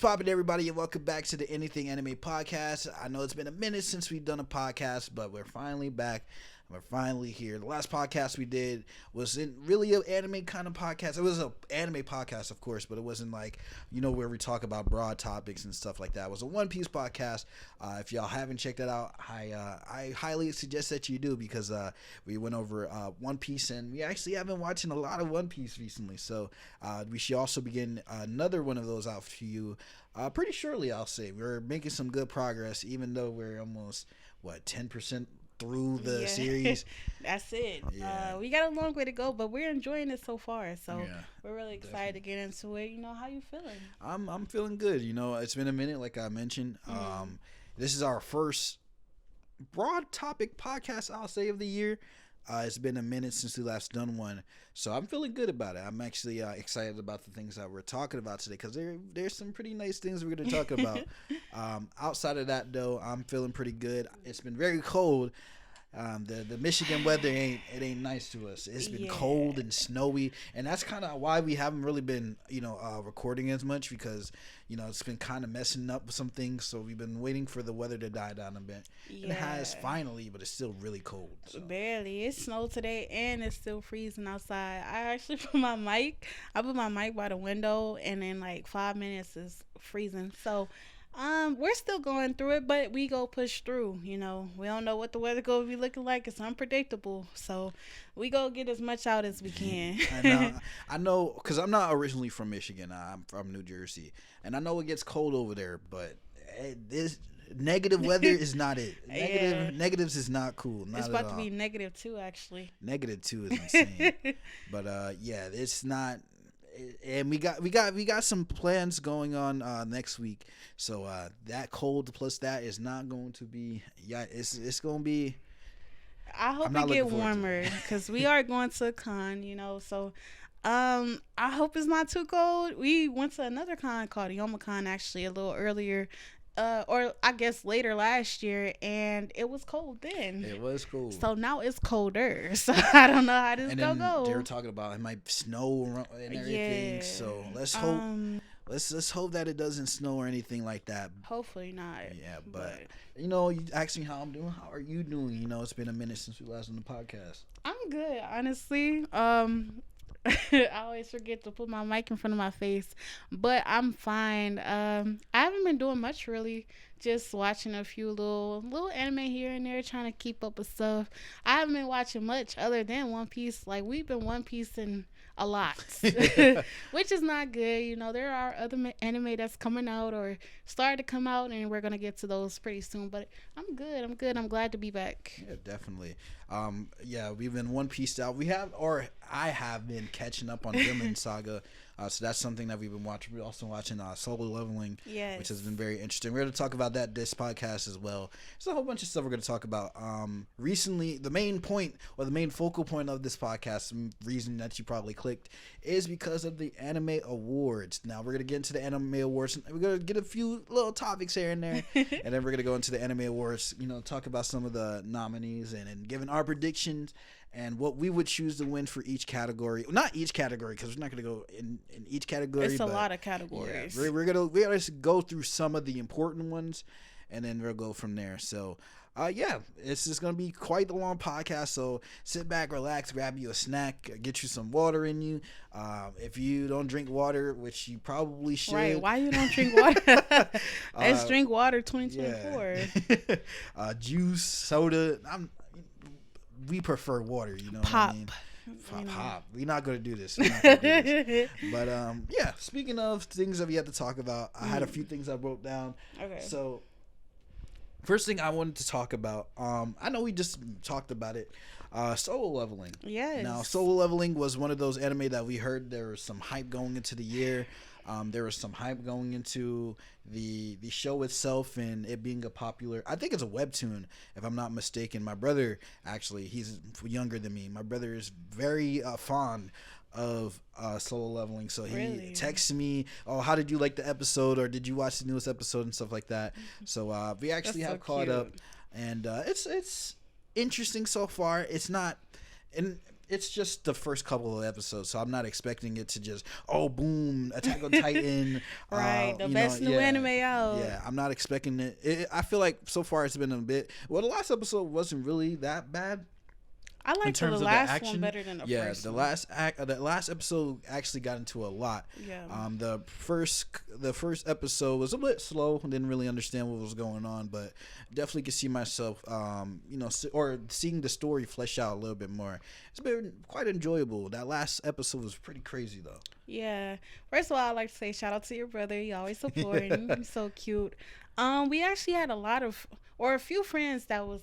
poppin', everybody, and welcome back to the Anything Anime Podcast. I know it's been a minute since we've done a podcast, but we're finally back. We're finally here. The last podcast we did wasn't really an anime kind of podcast. It was an anime podcast, of course, but it wasn't like, where we talk about broad topics and stuff like that. It was a One Piece podcast. If y'all haven't checked that out, I highly suggest that you do, because we went over One Piece, and we actually have been watching a lot of One Piece recently. So we should also begin another one of those out for you pretty shortly, I'll say. We're making some good progress, even though we're almost, 10% through the series. That's it. We got a long way to go, but we're enjoying it so far. So we're really excited to get into it. How you feeling? I'm feeling good. It's been a minute, like I mentioned. This is our first broad topic podcast, I'll say, of the year. It's been a minute since we last done one, so I'm feeling good about it. I'm actually excited about the things that we're talking about today, because there's some pretty nice things we're going to talk about. Outside of that, though, I'm feeling pretty good. It's been very cold. The Michigan weather ain't nice to us. It's been cold and snowy, and that's kind of why we haven't really been recording as much, because it's been kind of messing up with some things. So we've been waiting for the weather to die down a bit. And it has finally, but it's still really cold. So. Barely. It snowed today and it's still freezing outside. I actually put my mic by the window, and in like 5 minutes it's freezing. So we're still going through it, but we go push through. We don't know what the weather going to be looking like. It's unpredictable, so we go get as much out as we can. I know, because I'm not originally from Michigan. I'm from New Jersey, and I know it gets cold over there, but this negative weather is not it. Negatives is not cool. Not it's about to be -2, actually. -2 is insane. But it's not. And we got some plans going on next week, so that cold plus that is not going to be it's going to be. I hope it get warmer, because we are going to a con, so I hope it's not too cold. We went to another con called Yomacon actually a little earlier, or I guess later last year, and it was cold then. It was cold. So now it's colder. So I don't know how this is gonna go. They were talking about it might snow and everything. So let's hope. Let's hope that it doesn't snow or anything like that. Hopefully not. Yeah, but you asked me how I'm doing. How are you doing? It's been a minute since we last on the podcast. I'm good, honestly. I always forget to put my mic in front of my face, but I'm fine. I haven't been doing much, really. Just watching a few little anime here and there, trying to keep up with stuff. I haven't been watching much other than One Piece. Like, we've been One Piecing a lot, which is not good. There are other anime that's coming out or started to come out, and we're gonna get to those pretty soon. But I'm good. I'm glad to be back. Yeah, definitely. We've been One Pieced out. I have been catching up on Vinland Saga. So that's something that we've been watching. We're also watching Solo Leveling, which has been very interesting. We're going to talk about that this podcast as well. There's a whole bunch of stuff we're going to talk about. Recently, the main point, or the main focal point of this podcast, the reason that you probably clicked, is because of the Anime Awards. Now, we're going to get into the Anime Awards. We're going to get a few little topics here and there, and then we're going to go into the Anime Awards, talk about some of the nominees and giving our predictions and what we would choose to win for each category. Not each category, because we're not going to go in each category. It's a lot of categories. Yeah, we're gonna just go through some of the important ones, and then we'll go from there. So, it's just going to be quite a long podcast. So sit back, relax, grab you a snack, get you some water in you. If you don't drink water, which you probably should. Right, why you don't drink water? Let's drink water 2024. Juice, soda. We prefer water, what I mean? Pop. We're not going to do this. But, speaking of things that we have to talk about, I had a few things I wrote down. Okay. So, first thing I wanted to talk about, I know we just talked about it, Solo Leveling. Yes. Now, Solo Leveling was one of those anime that we heard there was some hype going into the year. There was some hype going into the show itself and it being a popular, I think it's a webtoon, if I'm not mistaken. My brother, actually, he's younger than me. My brother is very fond of Solo Leveling, so he texts me, "Oh, how did you like the episode?" or "Did you watch the newest episode?" and stuff like that. So we actually have caught up, and it's interesting so far. It's not, and it's just the first couple of episodes, so I'm not expecting it to just boom, Attack on Titan, right, the best new anime out. Yeah, I'm not expecting it. I feel like so far it's been a bit. Well, the last episode wasn't really that bad. I like the last one better than the first. Yeah, the last episode actually got into a lot. Yeah. The first episode was a bit slow. Didn't really understand what was going on, but definitely could see myself, or seeing the story flesh out a little bit more. It's been quite enjoyable. That last episode was pretty crazy though. Yeah. First of all, I'd like to say shout out to your brother. You always supporting. He's so cute. We actually had a few friends that was,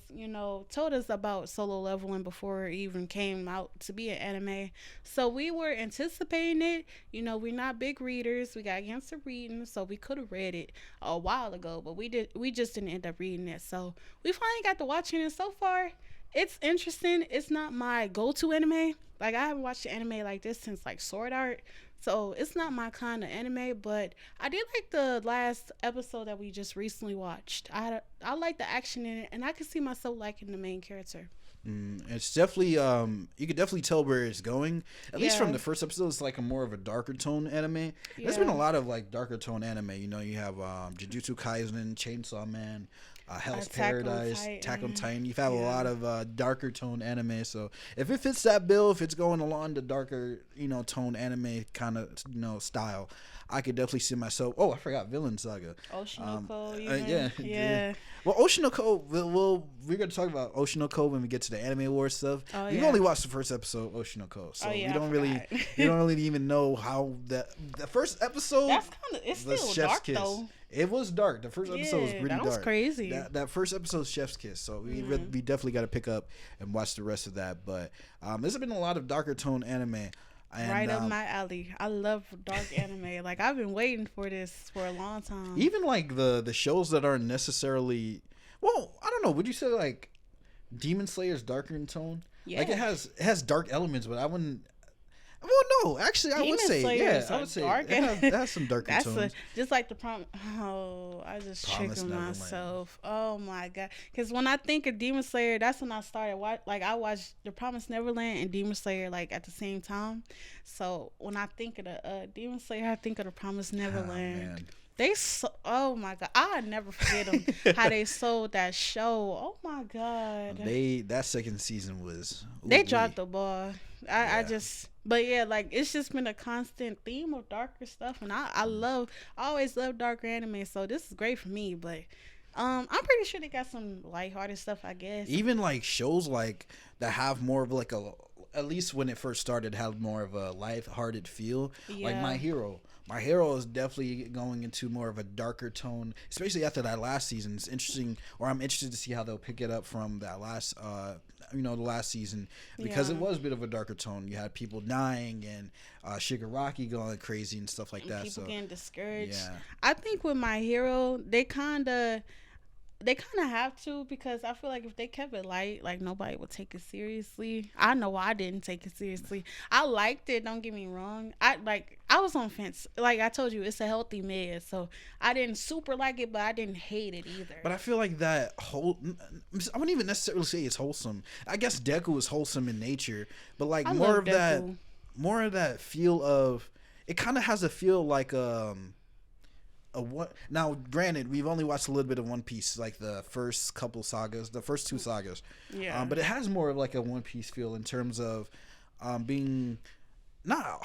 told us about Solo Leveling before it even came out to be an anime. So we were anticipating it. We're not big readers. We got against the reading, so we could have read it a while ago, but we just didn't end up reading it. So we finally got to watching it. So far, it's interesting. It's not my go-to anime. Like, I haven't watched an anime like this since like Sword Art. So it's not my kind of anime, but I did like the last episode that we just recently watched. I like the action in it, and I can see myself liking the main character. It's definitely you could definitely tell where it's going. At least from the first episode, it's like a more of a darker tone anime. Yeah. There's been a lot of like darker tone anime. You have Jujutsu Kaisen, Chainsaw Man, Hell's Paradise, Attack on Titan. You've had a lot of darker tone anime. So if it fits that bill, if it's going along the darker tone anime kind of style, I could definitely see myself. Oh, I forgot Villain Saga. Oshinoko. Yeah. Well, Oshinoko. We're gonna talk about Oshinoko when we get to the Anime Awards stuff. We've only watched the first episode of Oshinoko, so we don't really even know how the first episode. It's still dark though. It was dark. The first episode was pretty dark. That was crazy. That first episode is Chef's Kiss, so we definitely got to pick up and watch the rest of that. But there's been a lot of darker tone anime. Right up my alley. I love dark anime. Like, I've been waiting for this for a long time. Even like the shows that aren't necessarily, well, I don't know. Would you say like Demon Slayer is darker in tone? Yeah. Like it has dark elements, but I wouldn't. Well, no, actually, I would say it has some darker tones. Just like the I just tricking myself. Oh my god! Because when I think of Demon Slayer, that's when I started. I watched The Promised Neverland and Demon Slayer like at the same time. So when I think of the Demon Slayer, I think of The Promised Neverland. Oh my god, I never forget them how they sold that show. Oh my god, that second season was they dropped the ball. But yeah, like it's just been a constant theme of darker stuff, and I always love darker anime, so this is great for me. But I'm pretty sure they got some lighthearted stuff, I guess. Even like shows like that have more of like at least when it first started, had more of a lighthearted feel. Yeah. Like My Hero. My Hero is definitely going into more of a darker tone, especially after that last season. It's interesting, or I'm interested to see how they'll pick it up from that last, the last season, because it was a bit of a darker tone. You had people dying and Shigaraki going crazy and stuff like that. People getting discouraged. Yeah. I think with My Hero, they kind of have to, because I feel like if they kept it light, like nobody would take it seriously. I know I didn't take it seriously. I liked it, don't get me wrong. I was on fence. Like I told you, it's a healthy mid, so I didn't super like it, but I didn't hate it either. But I feel like that I wouldn't even necessarily say it's wholesome. I guess Deku is wholesome in nature, but like more of that feel of, it kind of has a feel like now granted, we've only watched a little bit of One Piece, like the first couple sagas, the first two sagas, but it has more of like a One Piece feel in terms of being not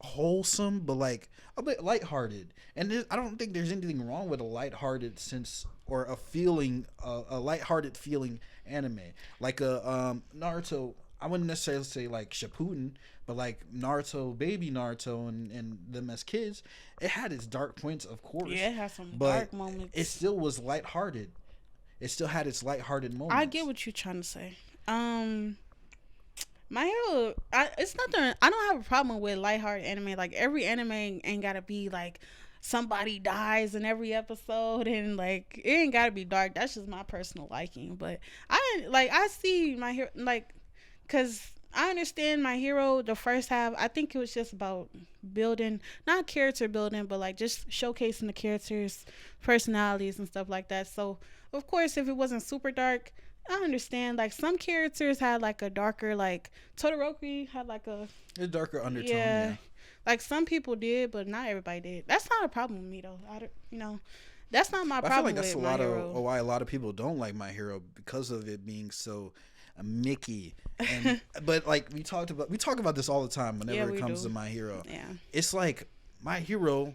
wholesome, but like a bit lighthearted. And I don't think there's anything wrong with a lighthearted sense or a lighthearted feeling anime, like a Naruto. I wouldn't necessarily say like Shippuden, but like Naruto, baby Naruto, and them as kids, it had its dark points, of course. Yeah, it had some dark moments. It still was lighthearted. It still had its lighthearted moments. I get what you're trying to say. My Hero, it's nothing. I don't have a problem with lighthearted anime. Like every anime ain't gotta be like somebody dies in every episode, and like it ain't gotta be dark. That's just my personal liking. But I see My Hero because I understand My Hero, the first half, I think it was just about building, not character building, but like just showcasing the characters' personalities and stuff like that. So, of course, if it wasn't super dark, I understand. Like some characters had like a darker, like Todoroki had like a darker undertone. Yeah. Like some people did, but not everybody did. That's not a problem with me though. That's not my problem. I feel like that's why a lot of people don't like My Hero, because of it being so Mickey. And but like we talk about this all the time whenever it comes to My Hero. Yeah. It's like My Hero,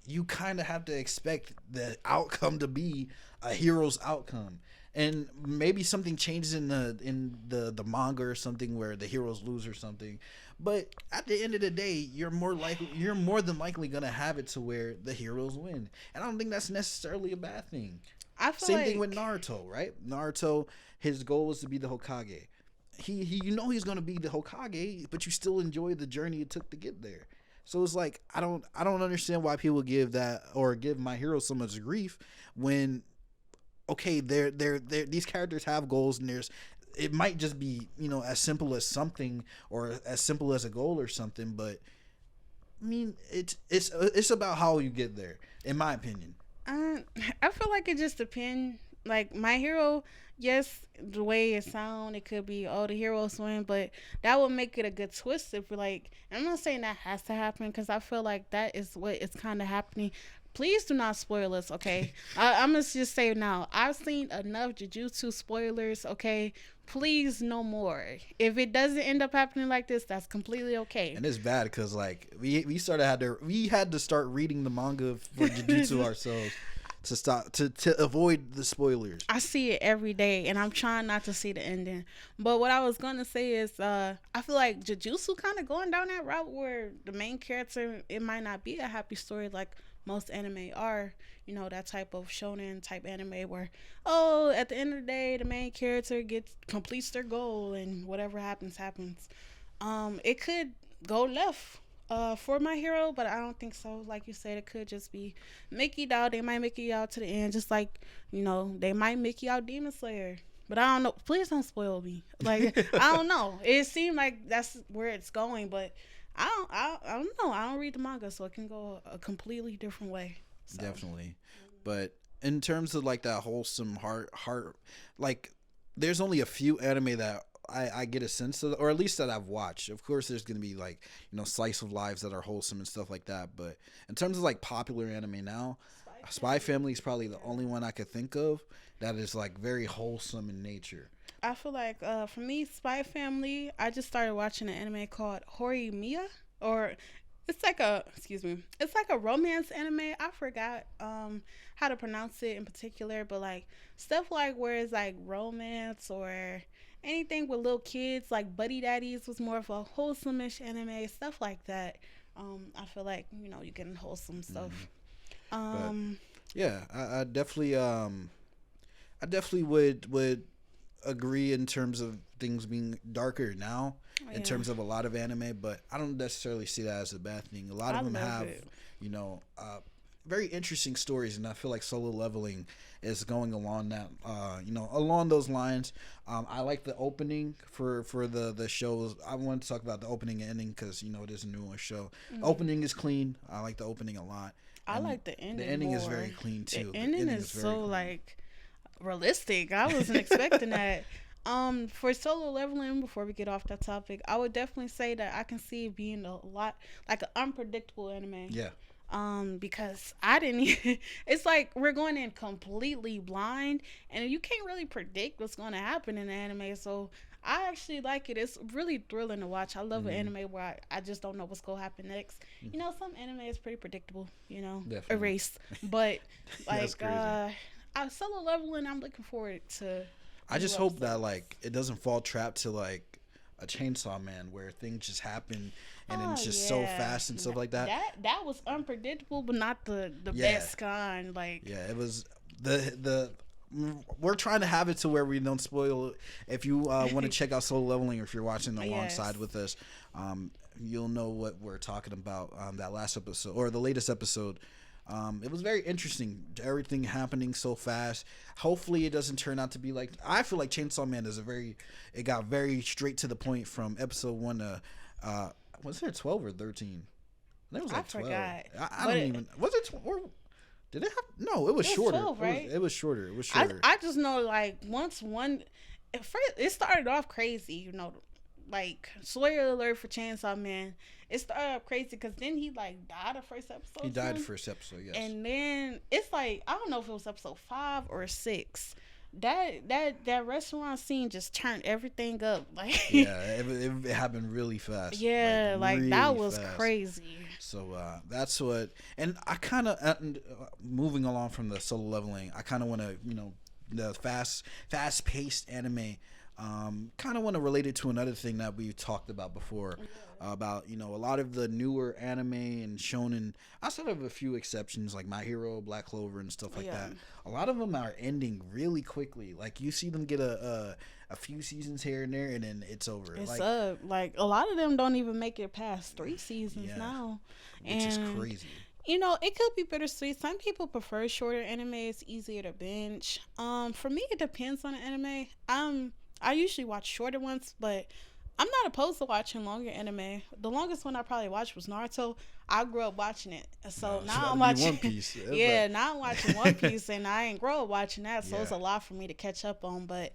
you kind of have to expect the outcome to be a hero's outcome. And maybe something changes in the manga or something where the heroes lose or something. But at the end of the day, you're more than likely gonna have it to where the heroes win. And I don't think that's necessarily a bad thing. Same thing with Naruto, right? Naruto, his goal was to be the Hokage. He he's gonna be the Hokage, but you still enjoy the journey it took to get there. So it's like I don't understand why people give My Hero so much grief when, okay, these characters have goals, and it might just be, as simple as something, or as simple as a goal or something, but I mean it's about how you get there, in my opinion. I feel like it just depends. Like My Hero, yes, the way it sound, it could be, the heroes win, but that would make it a good twist if we're like, I'm not saying that has to happen, because I feel like that is what is kind of happening. Please do not spoil us, okay? I'm going to just say now, I've seen enough Jujustu spoilers, okay? Please, no more. If it doesn't end up happening like this, that's completely okay. And it's bad because, like, we had to start reading the manga for Jujutsu ourselves to avoid the spoilers. I see it every day, and I'm trying not to see the ending. But what I was gonna say is, I feel like Jujutsu kind of going down that route where the main character, it might not be a happy story like most anime are, that type of shonen type anime where, at the end of the day, the main character completes their goal and whatever happens. It could go left for My Hero, but I don't think so. Like you said, it could just be Mickey out. They might Mickey out to the end, just like, they might Mickey out Demon Slayer. But I don't know. Please don't spoil me. Like, I don't know. It seemed like that's where it's going, but I don't know. I don't read the manga, so it can go a completely different way. So. Definitely. But in terms of like that wholesome heart, like there's only a few anime that I get a sense of, or at least that I've watched. Of course, there's going to be like, slice of lives that are wholesome and stuff like that. But in terms of like popular anime now, Spy Family is probably the only one I could think of that is like very wholesome in nature. I feel like for me, Spy Family, I just started watching an anime called Horimiya, or it's like a romance anime. I forgot how to pronounce it in particular, but like stuff like where it's like romance or anything with little kids, like Buddy Daddies was more of a wholesome-ish anime, stuff like that. I feel like, you're getting wholesome stuff. Yeah, I definitely would agree in terms of things being darker now, in terms of a lot of anime, but I don't necessarily see that as a bad thing. A lot of them have, very interesting stories, and I feel like Solo Leveling is going along that, along those lines. I like the opening for the shows. I want to talk about the opening and ending because, it is a newer show. Mm-hmm. Opening is clean. I like the opening a lot. I like the ending. The ending is very clean too. The ending is so clean. Like realistic. I wasn't expecting that. For Solo Leveling, before we get off that topic, I would definitely say that I can see it being a lot like an unpredictable anime. Yeah. Because I didn't even, it's like we're going in completely blind and you can't really predict what's going to happen in the anime. So I actually like it. It's really thrilling to watch. I love an anime where I just don't know what's going to happen next. Some anime is pretty predictable, Definitely. Erased. But like, Solo Leveling, I'm looking forward to. I just hope that like it doesn't fall trap to like a Chainsaw Man where things just happen and it's just so fast and stuff like that. That was unpredictable, but not the best kind. Like it was the we're trying to have it to where we don't spoil. If you want to check out Solo Leveling, or if you're watching alongside with us, you'll know what we're talking about. That last episode or the latest episode. It was very interesting. Everything happening so fast. Hopefully it doesn't turn out to be like, I feel like Chainsaw Man is it got very straight to the point from episode 1 to, was it 12 or 13? I think it was like 12. Forgot. I don't even, was it 12? Did it have? No, it was shorter. 12, right? It was shorter. It was shorter. I just know, like, once one, at first, it started off crazy, you know, like, spoiler alert for Chainsaw Man. It started off crazy because then he, like, died the first episode. He died the first episode, yes. And then it's like, I don't know if it was episode 5 or 6. That restaurant scene just turned everything up. Like, yeah, it happened really fast. Yeah, like really that was fast. crazy. So that's what, and I kind of moving along from the Solo Leveling. I kind of want to, you know, the fast paced anime. Kind of want to relate it to another thing that we talked about before, about, you know, a lot of the newer anime and shonen, outside of a few exceptions like My Hero, Black Clover, and stuff like that. A lot of them are ending really quickly. Like, you see them get a few seasons here and there, and then it's over. It's up. Like, a lot of them don't even make it past 3 seasons now, which is crazy. You know, it could be bittersweet. Some people prefer shorter anime. It's easier to binge. For me, it depends on the anime. I usually watch shorter ones, but I'm not opposed to watching longer anime. The longest one I probably watched was Naruto. I grew up watching it, so now I'm watching One Piece. Yeah, now I'm watching One Piece, and I ain't grow up watching that, so it's a lot for me to catch up on. But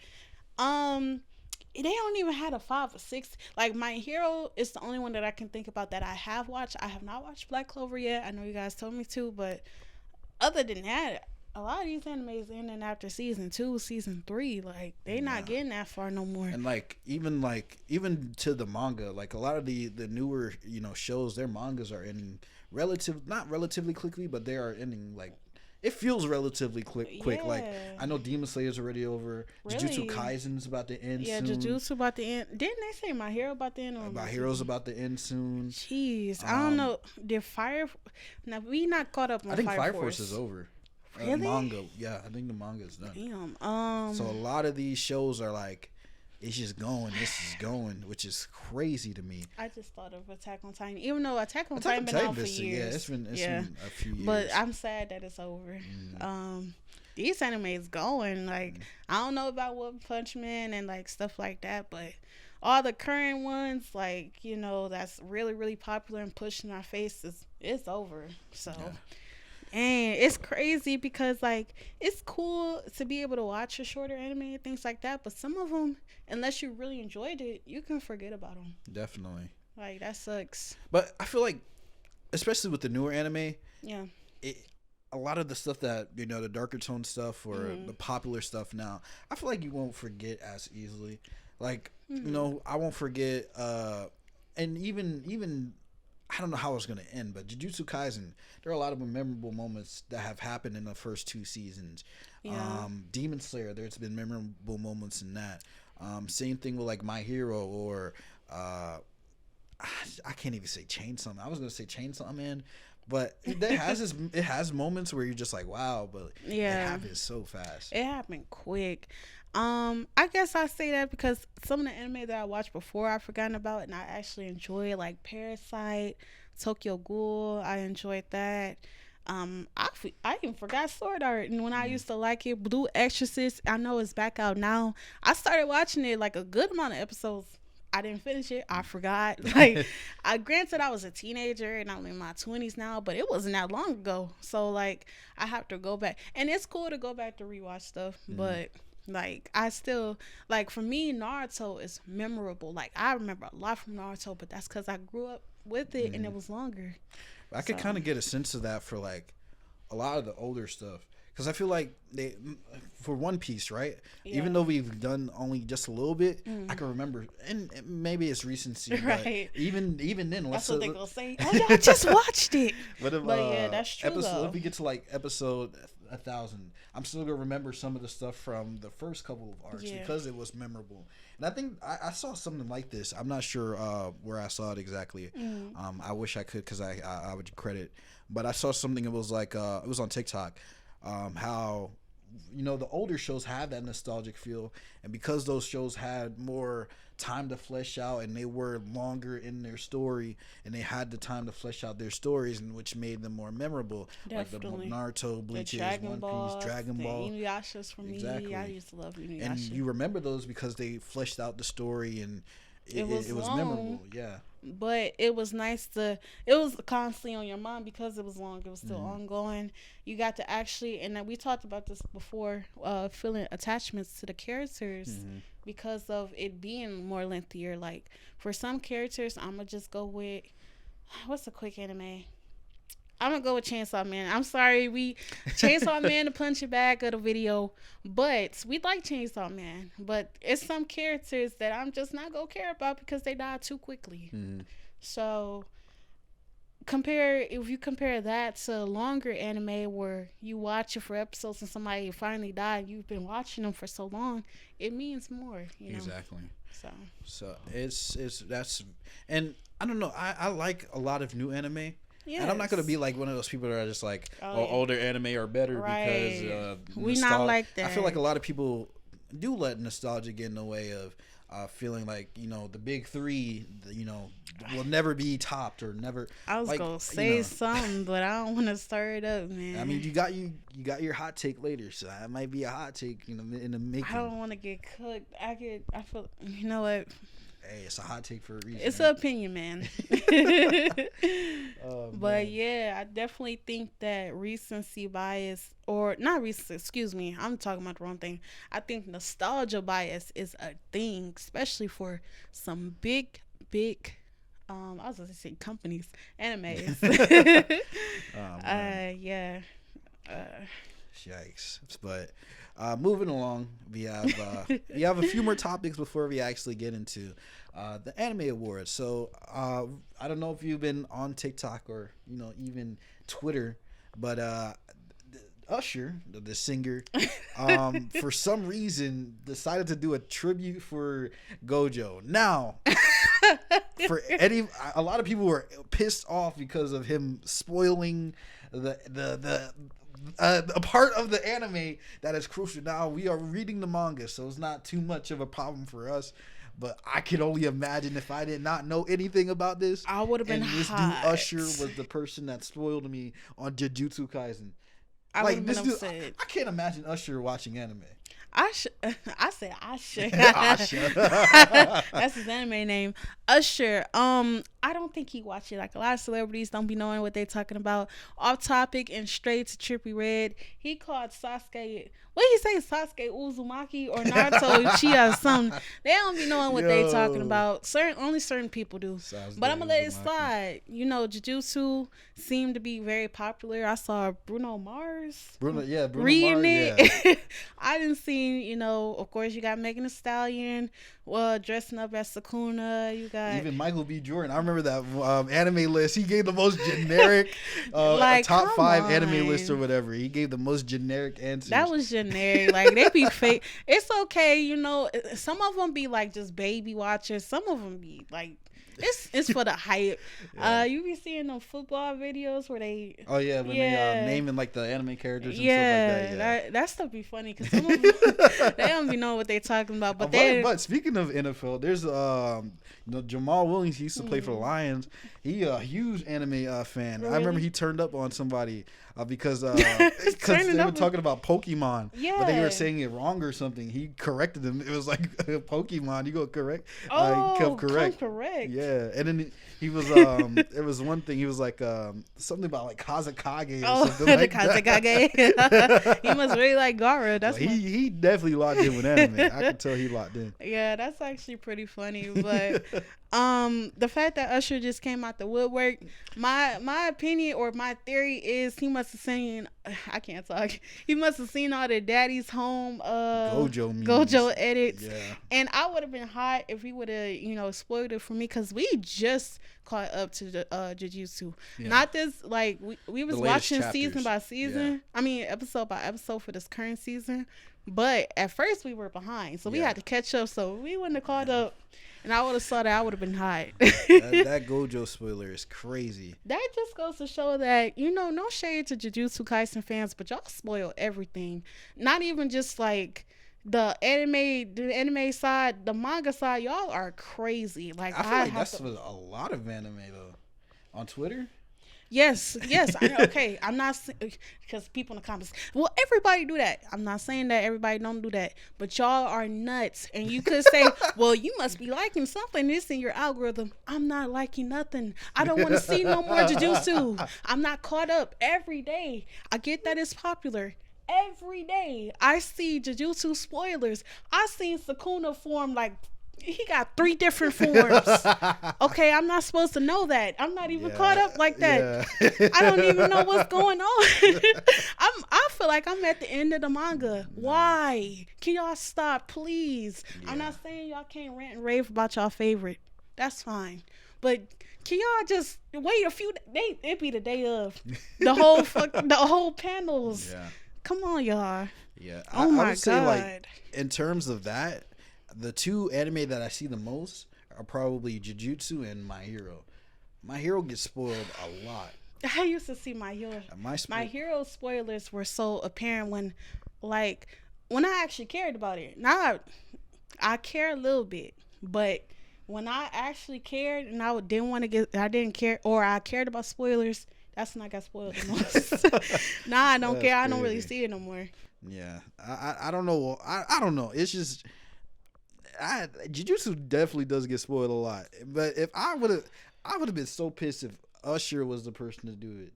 they don't even have a 5 or 6. Like, My Hero is the only one that I can think about that I have watched. I have not watched Black Clover yet. I know you guys told me to, but other than that, a lot of these animes ending after season 2, season 3. Like, they not getting that far no more. And even to the manga, like, a lot of the newer, you know, shows, their mangas are ending not relatively quickly, but they are ending, like, it feels relatively quick. Yeah. Like, I know Demon Slayer's already over. Really? Jujutsu Kaisen's about to end soon. Yeah, Jujutsu about to end. Didn't they say My Hero about to end? My Hero's about to end soon. Jeez, I don't know. Did Fire? Now, we not caught up on I think Fire Force is over. Really? Manga, yeah, I think the manga is done. Damn. So a lot of these shows are like, it's just going. This is going, which is crazy to me. I just thought of Attack on Titan, even though Attack on Titan been out for years. Yeah, it's been a few years. But I'm sad that it's over. These animes going. Like, I don't know about One Punch Man and, like, stuff like that, but all the current ones, like, you know, that's really, really popular and pushing our faces, it's over. So. Yeah. And it's crazy because, like, it's cool to be able to watch a shorter anime and things like that. But some of them, unless you really enjoyed it, you can forget about them. Definitely. Like, that sucks. But I feel like, especially with the newer anime, a lot of the stuff that, you know, the darker tone stuff or the popular stuff now, I feel like you won't forget as easily. Like, you know, I won't forget, and even I don't know how it's going to end, but Jujutsu Kaisen, there are a lot of memorable moments that have happened in the first 2 seasons. Yeah. Demon Slayer, there's been memorable moments in that. Same thing with, like, My Hero, or I can't even say Chainsaw Man. I was going to say Chainsaw Man, but it has moments where you're just like, wow, but it happens so fast. It happened quick. I guess I say that because some of the anime that I watched before I've forgotten about and I actually enjoy, like Parasite, Tokyo Ghoul. I enjoyed that. I even forgot Sword Art, and when I used to like it, Blue Exorcist, I know it's back out now. I started watching it, like, a good amount of episodes. I didn't finish it. I forgot. Like, granted, I was a teenager and I'm in my 20s now, but it wasn't that long ago. So, like, I have to go back, and it's cool to go back to rewatch stuff, but. Like, I still, like, for me, Naruto is memorable. Like, I remember a lot from Naruto, but that's because I grew up with it and it was longer. I could kind of get a sense of that for, like, a lot of the older stuff. Because I feel like for One Piece, right? Yeah. Even though we've done only just a little bit, I can remember, and maybe it's recency, right? But even then, that's what they're gonna say. Oh yeah, I just watched it. But yeah, that's true. If we get to, like, episode 1,000, I'm still gonna remember some of the stuff from the first couple of arcs because it was memorable. And I think I saw something like this. I'm not sure where I saw it exactly. I wish I could, because I would credit, but I saw something. It was like it was on TikTok. How, you know, the older shows have that nostalgic feel, and because those shows had more time to flesh out and they were longer in their story and they had the time to flesh out their stories, and which made them more memorable. Definitely. Like the Naruto, Bleachers, One Piece, Dragon Ball, the Inuyasha's for me. Exactly. I used to love Inuyasha. And you remember those because they fleshed out the story and it was memorable. Yeah. But it was nice to. It was constantly on your mind because it was long. It was still ongoing. You got to actually, and we talked about this before. Feeling attachments to the characters because of it being more lengthier. Like for some characters, I'm gonna just go with what's a quick anime. I'm gonna go with Chainsaw Man. I'm sorry, Chainsaw Man, the punching bag of the video, but we like Chainsaw Man. But it's some characters that I'm just not gonna care about because they die too quickly. So if you compare that to longer anime where you watch it for episodes and somebody finally died, you've been watching them for so long, it means more. You know? Exactly. So that's, and I don't know. I like a lot of new anime. Yes. And I'm not gonna be like one of those people that are just like, older anime are better because we not like that. I feel like a lot of people do let nostalgia get in the way of feeling like, you know, the big three, you know, will never be topped or never. I was gonna say something, but I don't want to stir it up, man. I mean, you got your hot take later, so that might be a hot take, you know, in the making. I don't want to get cooked. I feel, you know what. Hey, it's a hot take for a reason. It's an opinion, man. But yeah, I definitely think that recency bias, or not recency, excuse me, I'm talking about the wrong thing. I think nostalgia bias is a thing, especially for some big, I was going to say companies, animes. Yeah. Yikes. But moving along, we have a few more topics before we actually get into the Anime Awards. So I don't know if you've been on TikTok or, you know, even Twitter, but Usher, the singer, for some reason decided to do a tribute for Gojo. Now, a lot of people were pissed off because of him spoiling a part of the anime that is crucial. Now we are reading the manga, so it's not too much of a problem for us. But I can only imagine if I did not know anything about this, I would have been hot. Dude Usher was the person that spoiled me on Jujutsu Kaisen. I would have been upset. I can't imagine Usher watching anime. I said Usher. That's his anime name. Usher. I don't think he watched it. Like a lot of celebrities don't be knowing what they're talking about. Off topic and straight to Trippy Red. He called Sasuke. What did he say? Sasuke Uzumaki or Naruto Uchiha or something. They don't be knowing what they talking about. Only certain people do. But I'm gonna let it slide. You know, Jujutsu seemed to be very popular. I saw Bruno Mars reading Mars, it. Yeah. I didn't see, you know, of course you got Megan Thee Stallion dressing up as Sakuna. You got even Michael B. Jordan. I remember that anime list. He gave the most generic top 5 anime list or whatever. He gave the most generic answers. That was generic. Like they be fake. It's okay, you know. Some of them be like just baby watchers. Some of them be like it's for the hype. Yeah. You be seeing them football videos where they they naming like the anime characters and stuff like that. That stuff be funny because some of them they don't be knowing what they talking about. But speaking of NFL, there's Jamal Williams. He used to play for the Lions. He a huge anime fan. Really? I remember he turned up on somebody because they were talking about Pokemon, but they were saying it wrong or something. He corrected them. It was like Pokemon. You go correct. Come correct. Yeah, and then he was there was one thing he was like something about like Kazekage or something like Kazekage. He must really like Gaara. That's he definitely locked in with anime. I can tell he locked in. Yeah, that's actually pretty funny. But the fact that Usher just came out the woodwork, my opinion or my theory is he must have seen. I can't talk. He must have seen all the Daddy's Home Gojo edits, and I would have been hot if he would have spoiled it for me because we just caught up to the Jujutsu. Not this like we was watching chapters. Season by season. I mean episode by episode for this current season. But at first we were behind, so we had to catch up. So we wouldn't have caught up, and I would have saw that I would have been hot. that Gojo spoiler is crazy. That just goes to show that no shade to Jujutsu Kaisen fans, but y'all spoil everything. Not even just like the anime side, the manga side. Y'all are crazy. Like I feel like that's with a lot of anime though. On Twitter. Yes. Okay, I'm not because people in the comments. Well, everybody do that. I'm not saying that everybody don't do that, but y'all are nuts. And you could say, well, you must be liking something. This in your algorithm. I'm not liking nothing. I don't want to see no more Jujustu. I'm not caught up every day. I get that it's popular. Every day I see Jujutsu spoilers. I seen Sukuna form like he got 3 different forms. Okay, I'm not supposed to know that. I'm not even caught up like that. Yeah. I don't even know what's going on. I feel like I'm at the end of the manga. Why? Can y'all stop, please? Yeah. I'm not saying y'all can't rant and rave about y'all favorite. That's fine. But can y'all just wait a few days? It be the day of the whole panels. Yeah. Come on, y'all. Yeah. Oh my I would say, God. like, in terms of that, the 2 anime that I see the most are probably Jujutsu and My Hero. My Hero gets spoiled a lot. I used to see My Hero. My Hero spoilers were so apparent when I actually cared about it. Now I care a little bit, but when I actually cared and I didn't care, or I cared about spoilers, that's when I got spoiled the most. Nah, I don't care. I don't really see it no more. Yeah, I don't know. I don't know. It's just. Jujutsu definitely does get spoiled a lot, but if I would have been so pissed if Usher was the person to do it.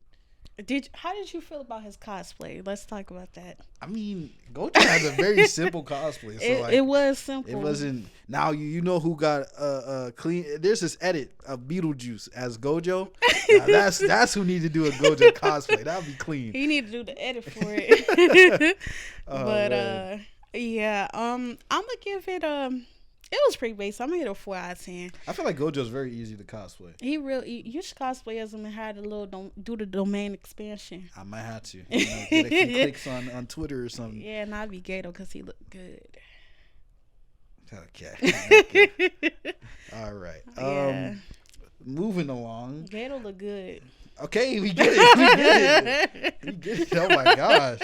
How did you feel about his cosplay? Let's talk about that. I mean, Gojo has a very simple cosplay. So it was simple. It wasn't. Now you know who got clean. There's this edit of Beetlejuice as Gojo. Now that's who need to do a Gojo cosplay. That'd be clean. He need to do the edit for it. But yeah, I'm gonna give it it was pretty basic. I'm gonna hit a 4 out of 10. I feel like Gojo's very easy to cosplay. You should cosplay as him and had do the domain expansion. I might have to get a few clicks on Twitter or something. Yeah, and I'd be Gato because he looked good. Okay. All right. Yeah. Moving along. Gato look good. Okay, we get it. We get it. Oh my gosh.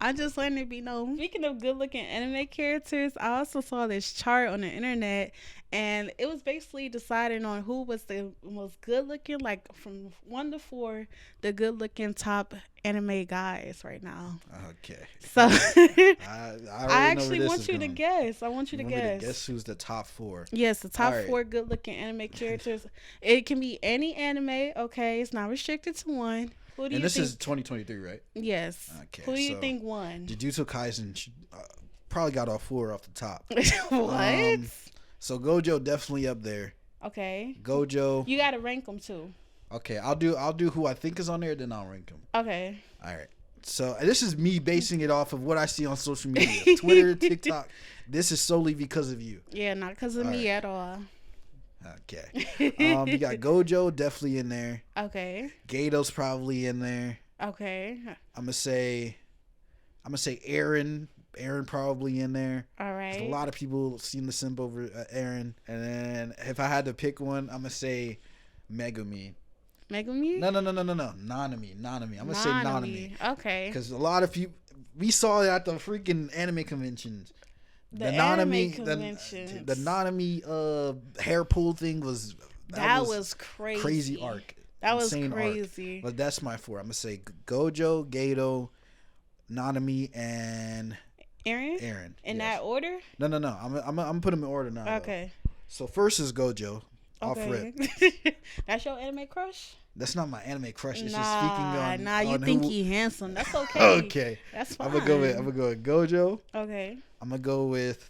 I just letting it be known. Speaking of good looking anime characters, I also saw this chart on the internet, and it was basically deciding on who was the most good looking, like from 1 to 4, the good looking top anime guys right now. Okay. So I actually want you to guess. I want you to guess. Guess who's the top 4? Yes, the top 4 good looking anime characters. It can be any anime. Okay, it's not restricted to one. And this is 2023, right? Yes. Okay. Who do you think won? Jujutsu Kaisen probably got all 4 off the top. What? So Gojo definitely up there. Okay. Gojo. You gotta rank them too. Okay, I'll do who I think is on there, then I'll rank them. Okay. All right. So this is me basing it off of what I see on social media, Twitter, TikTok. This is solely because of you. Yeah, not because of me at all. Okay. You got Gojo definitely in there. Okay. Gato's probably in there. Okay. I'm gonna say Aaron. Aaron probably in there. All right. A lot of people seem to simp over Aaron. And then if I had to pick one, I'm gonna say Megumi. Megumi? No. Nanami. I'm gonna say Nanami. Okay. Because a lot of people, we saw it at the freaking anime conventions. The anime conventions. The Nanami hair pull thing was crazy. Crazy arc. That was crazy. Arc. But that's my 4. I'm gonna say Gojo, Gato, Nanami, and Aaron. In that order? No. I'm gonna put them in order now. Okay. Though. So first is Gojo. Off rip. That's your anime crush? That's not my anime crush. It's just speaking on. You think he handsome? That's okay. Okay. That's fine. I'm gonna go with Gojo. Okay. I'm gonna go with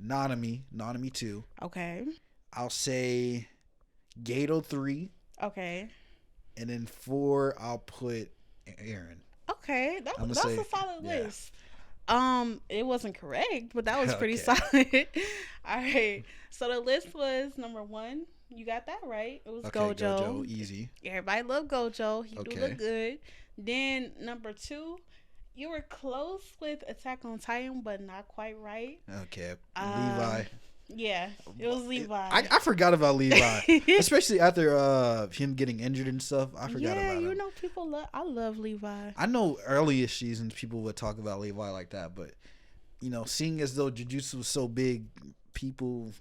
Nanami 2. Okay. I'll say Gato 3. Okay. And then 4, I'll put Aaron. Okay, that's a solid list. It wasn't correct, but that was pretty solid. All right. So the list was number 1. You got that right. It was Gojo. Easy. Everybody love Gojo. He do look good. Then number 2, you were close with Attack on Titan, but not quite right. Okay. Levi. Yeah, it was Levi. I forgot about Levi, especially after him getting injured and stuff. I forgot about him. Yeah, you know, I love Levi. I know earliest seasons people would talk about Levi like that, but you know, seeing as though Jujutsu was so big, people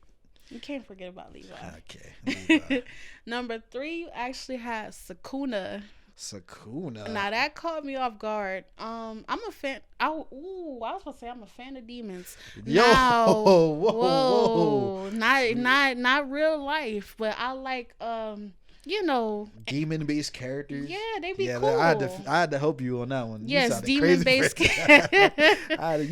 You can't forget about Levi. Okay. Levi. Number 3, you actually had Sakuna. Sakuna. Now that caught me off guard. I'm a fan. I was gonna say I'm a fan of demons. Yo, now, whoa. Not real life, but I like demon based characters. Yeah, they be cool. I had to help you on that one. Yes, demon based. You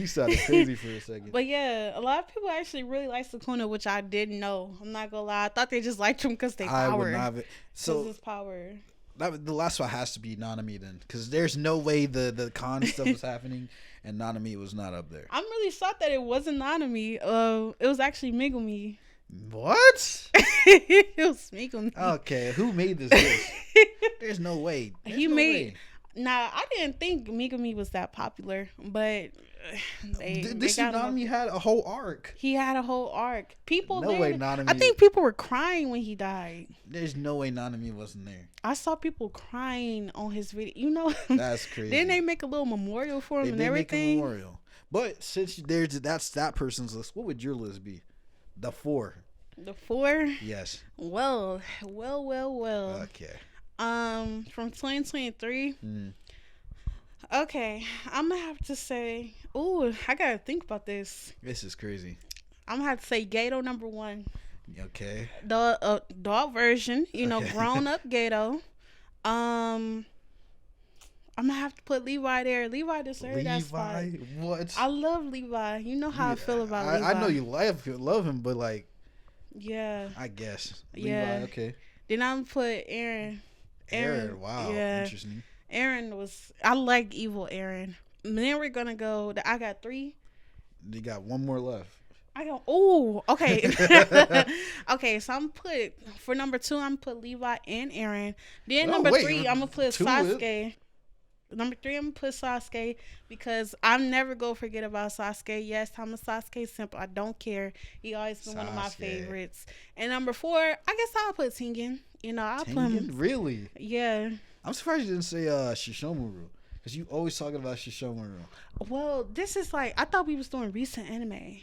sounded crazy for a second. But yeah, a lot of people actually really like Sakuna, which I didn't know. I'm not gonna lie. I thought they just liked him because they power. I would not have it. So his power. The last one has to be Nanami then, because there's no way the con stuff was happening and Nanami was not up there. I'm really shocked that it wasn't Nanami. It was actually Megumi. What? It was Megumi. Okay, who made this list? There's no way. Nah, I didn't think Megumi was that popular, but this Nanami had a whole arc. He had a whole arc. Nanami. I think people were crying when he died. There's no way Nanami wasn't there. I saw people crying on his video. That's crazy. Didn't they make a little memorial for him and everything? Make a memorial. But since that's that person's list, what would your list be? The 4. The 4? Yes. Well. Okay. From 2023. Okay, I'm gonna have to say. Ooh, I gotta think about this. This is crazy. I'm gonna have to say Gato number 1. Okay. The adult version, grown up Gato. I'm gonna have to put Levi there. Levi deserves that spot. What? I love Levi. You know how I feel about Levi. I know you love him, but like. Yeah. I guess. Yeah. Levi, okay. Then I'm gonna put Aaron. Wow. Yeah. Interesting. I like evil Aaron. And then we're gonna go. I got 3. You got 1 more left. Okay. Okay, so I'm for number 2, I'm gonna put Levi and Aaron. Then number 3, I'm gonna put Sasuke. Number 3, I'm gonna put Sasuke because I'm never gonna forget about Sasuke. Yes, I'm a Sasuke simp. I don't care. He always been one of my favorites. And number 4, I guess I'll put Tengen. I'll put him. Really? Yeah. I'm surprised you didn't say Shishomaru, because you always talking about Shishomaru. Well, this is I thought we was doing recent anime.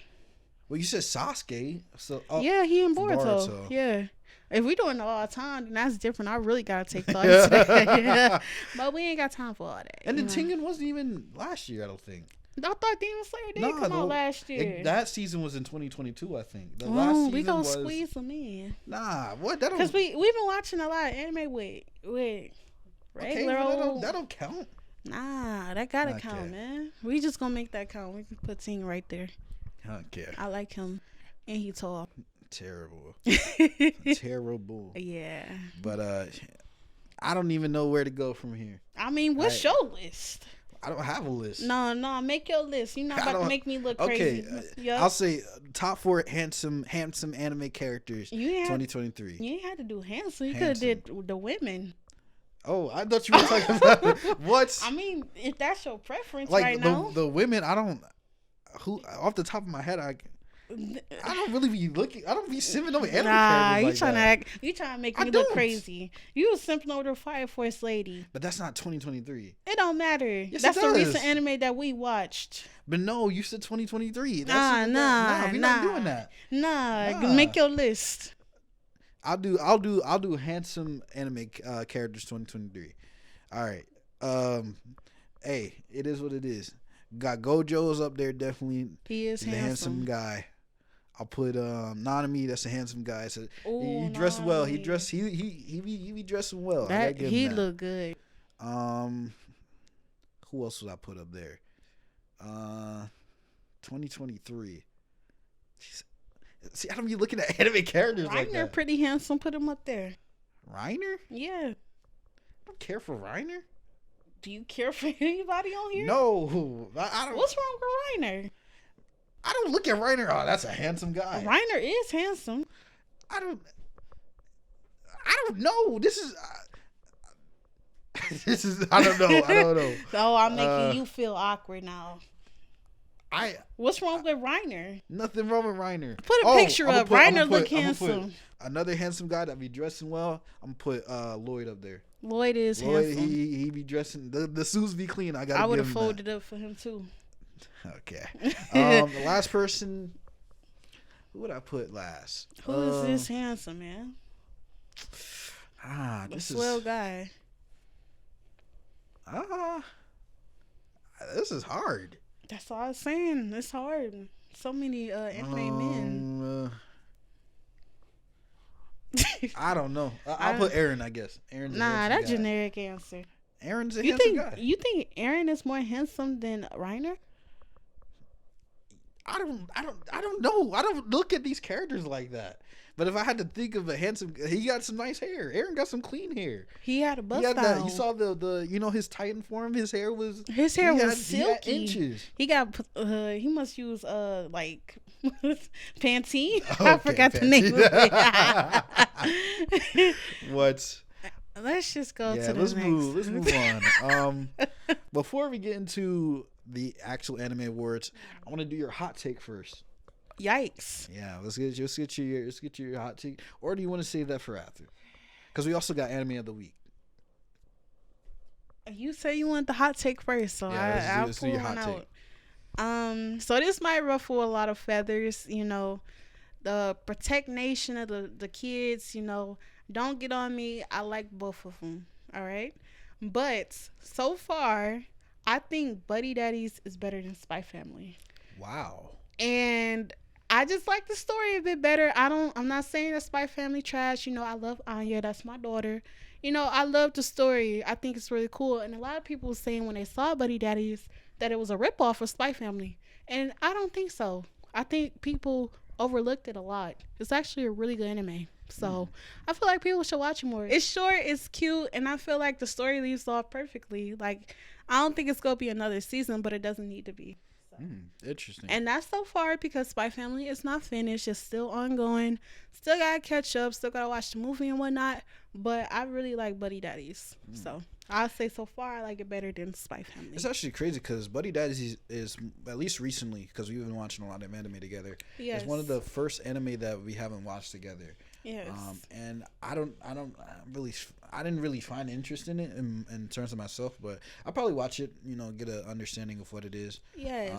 Well, you said Sasuke, so yeah, he in Boruto. Yeah. If we doing it all the time, then that's different. I really gotta take thoughts today. Yeah. But we ain't got time for all that. And then Tengen wasn't even last year, I don't think. I thought Demon Slayer did come out last year. That season was in 2022, I think. The last season we gonna squeeze them in. Nah, what? That don't. Because we've been watching a lot of anime with regular old. That don't count. Nah, that gotta count, man. We just gonna make that count. We can put Ting right there. Okay. I like him, and he tall. Terrible. Terrible. Yeah. But I don't even know where to go from here. I mean, what's your list? I don't have a list. No, make your list. You're not about to make me look crazy. Okay, I'll say top 4 handsome anime characters. 2023. You ain't had to do handsome. You could have did the women. Oh, I thought you were talking about what? I mean, if that's your preference now. The women, I don't. Who off the top of my head, I don't really be looking. I don't be simping over anime characters. You trying to make me look crazy. You was simping over the Fire Force lady. But that's not 2023. It don't matter. Yes, that's the recent anime that we watched. But no, you said 2023. Nah, we're not doing that. Nah, make your list. I'll do handsome anime characters 2023. All right. Hey, it is what it is. Got Gojo's up there, definitely. He is handsome. A handsome guy. I'll put Nanami. That's a handsome guy. So he dressed well. He be dressing well. He look good. Who else would I put up there? 2023. See, I don't be looking at anime characters like that. Reiner pretty handsome. Put him up there. Reiner? Yeah. I don't care for Reiner. Do you care for anybody on here? No, I don't. What's wrong with Reiner? I don't look at Reiner. Oh, that's a handsome guy. Reiner is handsome. I don't know. This is. I don't know. So I'm making you feel awkward now. What's wrong with Reiner? Nothing wrong with Reiner. Put a picture up. Reiner look handsome. Another handsome guy that be dressing well. I'm gonna put Lloyd up there. Lloyd is handsome. He be dressing. The suits be clean. I would have folded up for him too. Okay. The last person. Who would I put last? Who is this handsome man? This swell guy. This is hard. That's all I'm saying. It's hard. So many anime men. I don't know. I'll put Aaron, I guess. Aaron's that's generic answer. Aaron's a handsome guy. You think Aaron is more handsome than Reiner? I don't know. I don't look at these characters like that. But if I had to think of a handsome, he got some nice hair. Aaron got some clean hair. He had a bust down. You saw the his Titan form. His hair was silky. He had inches. He must use like Pantene. Okay, I forgot the name of it. What? Let's just go to the let's next. Let's move on. Before we get into the actual anime awards, I want to do your hot take first. Yikes! Yeah, let's get your hot take, or do you want to save that for after? Because we also got anime of the week. You say you want the hot take first, so I'll pull one out. So this might ruffle a lot of feathers. The protect nation of the kids. Don't get on me. I like both of them. All right, but so far, I think Buddy Daddies is better than Spy Family. Wow. And I just like the story a bit better. I'm not saying that Spy Family trash. I love Anya. That's my daughter. I love the story. I think it's really cool. And a lot of people were saying when they saw Buddy Daddies that it was a ripoff of Spy Family. And I don't think so. I think people overlooked it a lot. It's actually a really good anime. So I feel like people should watch it more. It's short, it's cute, and I feel like the story leaves off perfectly. Like, I don't think it's going to be another season, but it doesn't need to be. Interesting. And that's so far because Spy Family is not finished. It's still ongoing. Still got to catch up. Still got to watch the movie and whatnot. But I really like Buddy Daddies. So I'll say so far I like it better than Spy Family. It's actually crazy because Buddy Daddies is at least recently, because we've been watching a lot of anime together. Yes. It's one of the first anime that we haven't watched together. Yes. And I didn't really find interest in it in terms of myself, but I'll probably watch it, get an understanding of what it is. Yes.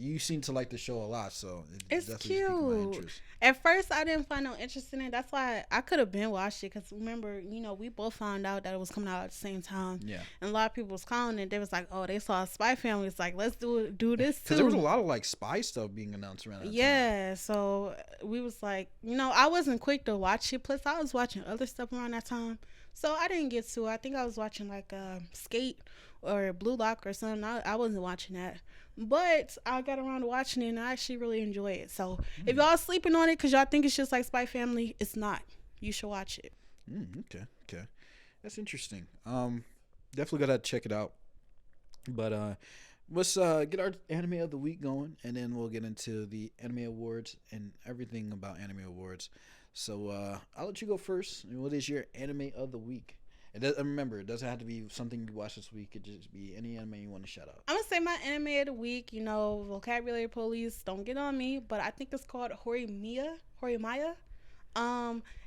You seem to like the show a lot, so it's definitely piqued my cute. interest. At first, I didn't find no interest in it. That's why I could have been watched it. Because remember, we both found out that it was coming out at the same time. Yeah. And a lot of people was calling it. They was like, "Oh, they saw Spy Family." It's like, let's do this too. Because there was a lot of like spy stuff being announced around that time. Yeah. So we was like, I wasn't quick to watch it. Plus, I was watching other stuff around that time, so I didn't get to it. I think I was watching like Skate or Blue Lock or something. I wasn't watching that. But I got around to watching it, and I actually really enjoy it. So if y'all sleeping on it because y'all think it's just like Spy Family, it's not. You should watch it. Okay. That's interesting. Definitely got to check it out. But let's get our anime of the week going, and then we'll get into the anime awards and everything about anime awards. So I'll let you go first. What is your anime of the week? Remember, it doesn't have to be something you watch this week. It could just be any anime you want to shout out. I'm going to say my anime of the week, vocabulary police, don't get on me, but I think it's called Horimiya.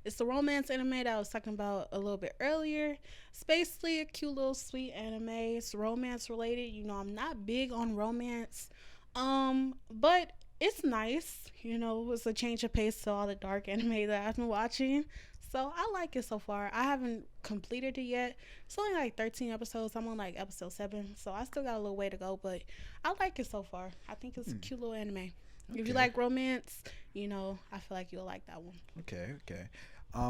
It's the romance anime that I was talking about a little bit earlier. It's basically a cute little sweet anime. It's romance related. I'm not big on romance, but it's nice. It's a change of pace to all the dark anime that I've been watching. So I like it so far. I haven't completed it yet. It's only like 13 episodes. I'm on like episode 7. So I still got a little way to go. But I like it so far. I think it's a cute little anime. Okay. If you like romance, I feel like you'll like that one. Okay.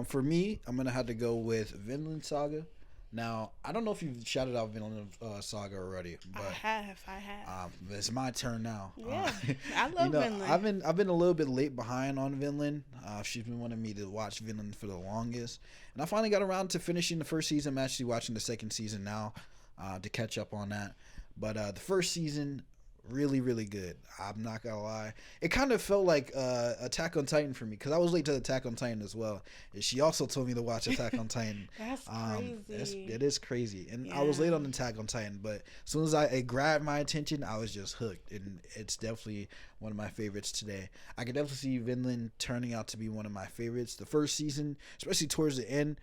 For me, I'm going to have to go with Vinland Saga. Now, I don't know if you've shouted out Vinland Saga already, but I have. It's my turn now. Yeah, I love Vinland. I've been a little bit late behind on Vinland. She's been wanting me to watch Vinland for the longest, and I finally got around to finishing the first season. I'm actually watching the second season now to catch up on that. But the first season, really, really good. I'm not gonna lie. It kind of felt like Attack on Titan for me because I was late to Attack on Titan as well. And she also told me to watch Attack on Titan. That's crazy. It is crazy. And I was late on Attack on Titan, but as soon as it grabbed my attention, I was just hooked. And it's definitely one of my favorites today. I could definitely see Vinland turning out to be one of my favorites. The first season, especially towards the end,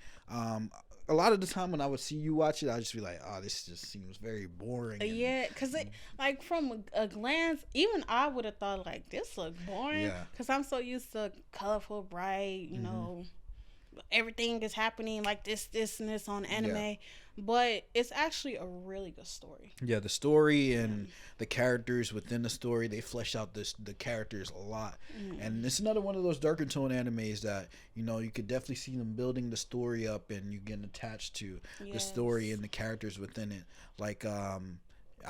a lot of the time when I would see you watch it, I'd just be like, oh, this just seems very boring. Yeah, because like from a glance, even I would have thought like this look boring. Yeah. Because I'm so used to colorful, bright, you know, everything is happening like this, and this on anime. Yeah. But it's actually a really good story. Yeah, the story and the characters within the story, they flesh out the characters a lot. And it's another one of those darker tone animes that, you know, you could definitely see them building the story up and you get attached to the story and the characters within it. Like, I'm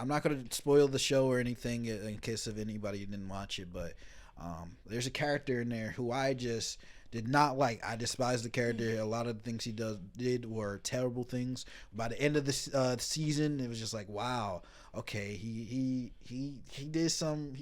not going to spoil the show or anything in case of anybody didn't watch it, but there's a character in there who I just did not like. I despise the character. A lot of the things he did were terrible things. By the end of the season, it was just like, wow, okay, he did some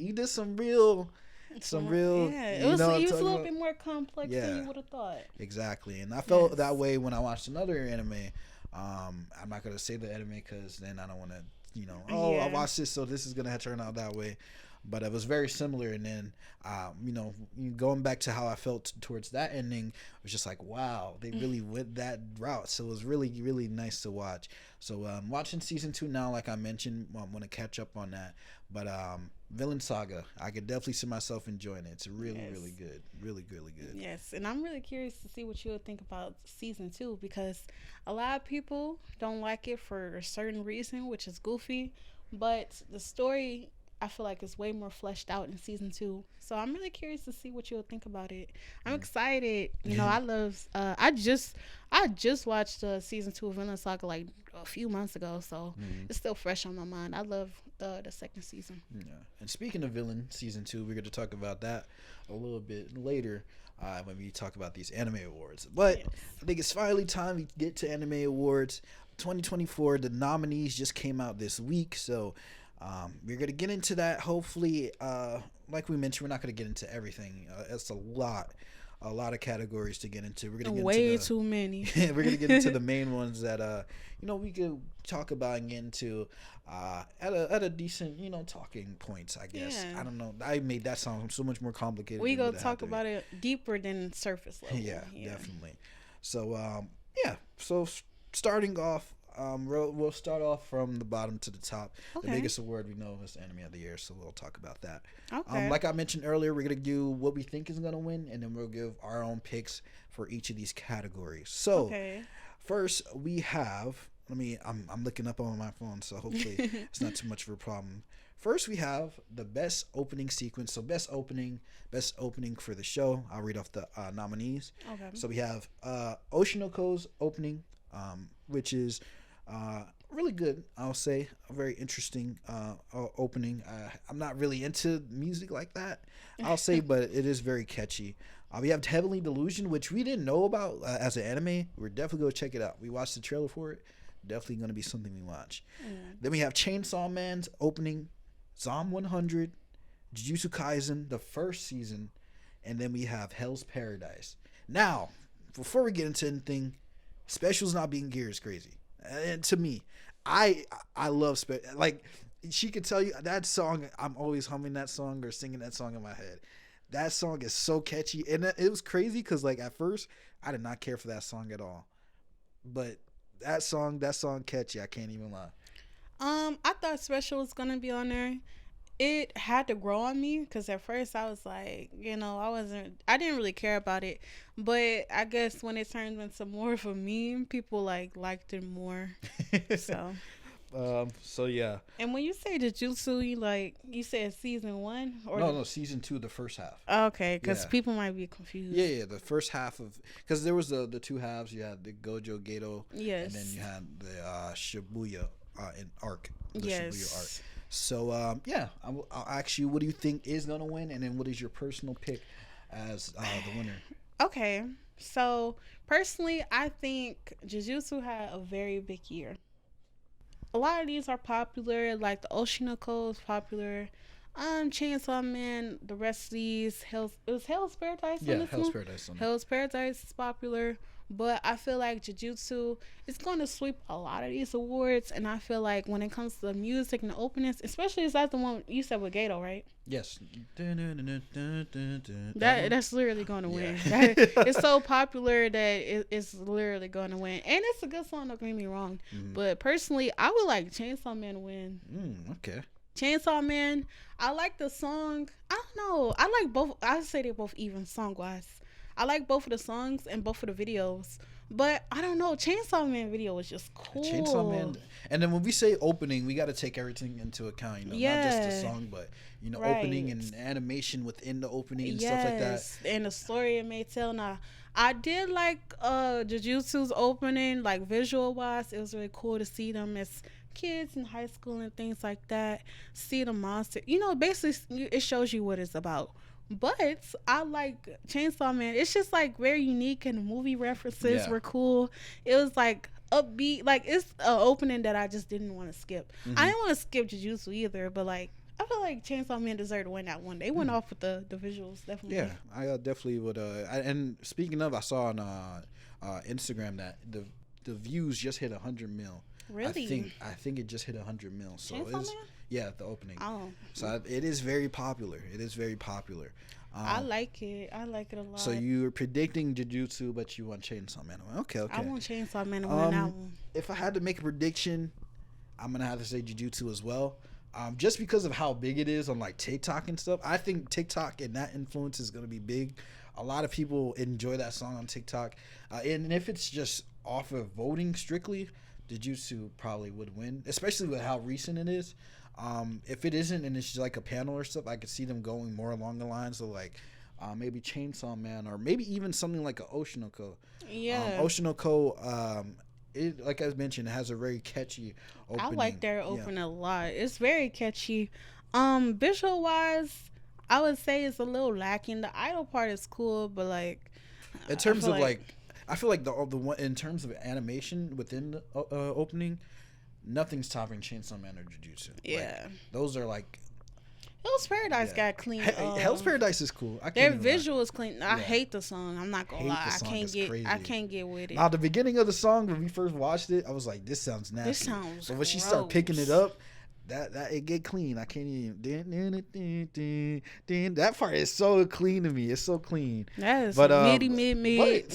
real. Yeah, he was a little bit more complex than you would have thought. Exactly, and I felt that way when I watched another anime. I'm not gonna say the anime because then I don't want to, you know, I watched this, so this is gonna turn out that way. But it was very similar, and then, you know, going back to how I felt towards that ending, it was just like, wow, they really went that route. So it was really, really nice to watch. So watching season 2 now, like I mentioned, I want to catch up on that. But Villain Saga, I could definitely see myself enjoying it. It's really, really good. Really, really good. Yes, and I'm really curious to see what you would think about season 2 because a lot of people don't like it for a certain reason, which is goofy. But the story, I feel like it's way more fleshed out in season 2. So I'm really curious to see what you'll think about it. I'm excited. You know, I love I just watched season 2 of Villain Saga like a few months ago, so it's still fresh on my mind. I love the second season. Yeah. And speaking of Villain season 2, we're going to talk about that a little bit later when we talk about these anime awards. But I think it's finally time we get to anime awards 2024. The nominees just came out this week, so we're going to get into that. Hopefully, like we mentioned, we're not going to get into everything. It's a lot of categories to get into. We're going to get way too many. We're going to get into the main ones that, you know, we could talk about and get into at a decent, you know, talking points, I guess. Yeah. I don't know. I made that sound so much more complicated. We go talk about it deeper than surface level. Yeah, definitely. So, So starting off, we'll start off from the bottom to the top. Okay. The biggest award we know is Anime of the Year, so we'll talk about that. Okay. Like I mentioned earlier, we're going to do what we think is going to win, and then we'll give our own picks for each of these categories. So, first we have, I'm looking up on my phone, so hopefully it's not too much of a problem. First, we have the best opening sequence. So, best opening for the show. I'll read off the nominees. Okay. So, we have Oshinoko's opening, which is really good, I'll say. A very interesting opening. I'm not really into music like that, I'll say, but it is very catchy. We have Heavenly Delusion, which we didn't know about as an anime. We're definitely going to check it out. We watched the trailer for it. Definitely going to be something we watch. Then we have Chainsaw Man's opening, Zom 100, Jujutsu Kaisen, the first season, and then we have Hell's Paradise. Now, before we get into anything, Special's Not Being Gear is crazy. And to me, I love like she could tell you that song. I'm always humming that song or singing that song in my head. That song is so catchy, and it was crazy because like at first I did not care for that song at all, but that song catchy. I can't even lie. I thought Special was gonna be on there. It had to grow on me because at first I was like, you know, I didn't really care about it, but I guess when it turned into more of a meme, people liked it more. So yeah. And when you say Jujutsu, you said season 1 or no, season 2, the first half. Okay, because people might be confused. Yeah, the first half of, because there was the two halves. You had the Gojo Geto, and then you had the Shibuya arc. Shibuya arc. So, I'll ask you, what do you think is going to win? And then what is your personal pick as the winner? Okay. So, personally, I think Jujutsu had a very big year. A lot of these are popular, like the Oshinoko is popular. Chainsaw Man, the rest of these Hell's Paradise on Yeah, this Hell's one. Paradise on it. Hell's Paradise is popular, but I feel like Jujutsu is going to sweep a lot of these awards, and I feel like when it comes to the music and the openings, especially is that the one you said with Gato, right? Yes. That's literally going to win. Yeah. It's so popular that it's literally going to win, and it's a good song. Don't get me wrong, but personally, I would like Chainsaw Man to win. Okay. Chainsaw Man, I like the song. I don't know. I like both. I say they're both even song wise. I like both of the songs and both of the videos. But I don't know. Chainsaw Man video was just cool. Chainsaw Man. And then when we say opening, we got to take everything into account. You know, not just the song, but opening and animation within the opening and stuff like that. And the story it may tell. Now, I did like Jujutsu's opening, like visual wise. It was really cool to see them as kids in high school and things like that. See the monster. Basically, it shows you what it's about. But I like Chainsaw Man. It's just like very unique, and the movie references were cool. It was like upbeat. Like it's an opening that I just didn't want to skip. I didn't want to skip Jujutsu either, but like I feel like Chainsaw Man deserved to win that one. They went off with the visuals, definitely. Yeah, I definitely would. And speaking of, I saw on Instagram that the views just hit 100 mil. Really? I think it just hit 100 mil. So Chainsaw Man? Yeah, the opening. Oh. So it is very popular. It is very popular. I like it. I like it a lot. So you were predicting Jujutsu, but you want Chainsaw Man. Okay. I want Chainsaw Man to win that one. If I had to make a prediction, I'm gonna have to say Jujutsu as well. Just because of how big it is on like TikTok and stuff. I think TikTok and that influence is gonna be big. A lot of people enjoy that song on TikTok, and if it's just off of voting strictly, Jujutsu probably would win, especially with how recent it is. If it isn't and it's just like a panel or stuff, I could see them going more along the lines of like maybe Chainsaw Man or maybe even something like a Oshinoko. Yeah. Oshinoko, it, like I mentioned, it has a very catchy opening. I like their opening a lot. It's very catchy. Visual wise, I would say it's a little lacking. The idol part is cool, but like in terms of I feel like the one in terms of animation within the opening, nothing's topping Chainsaw Man or Jujutsu. Yeah, like, those are like Hell's Paradise got clean. Hell's Paradise is cool. Their visual is clean. I hate the song. I'm not gonna lie. I can't get with it. Now the beginning of the song when we first watched it, I was like, "This sounds nasty." This sounds. But when she started picking it up, that it get clean. I can't even. That part is so clean to me. It's so clean. That is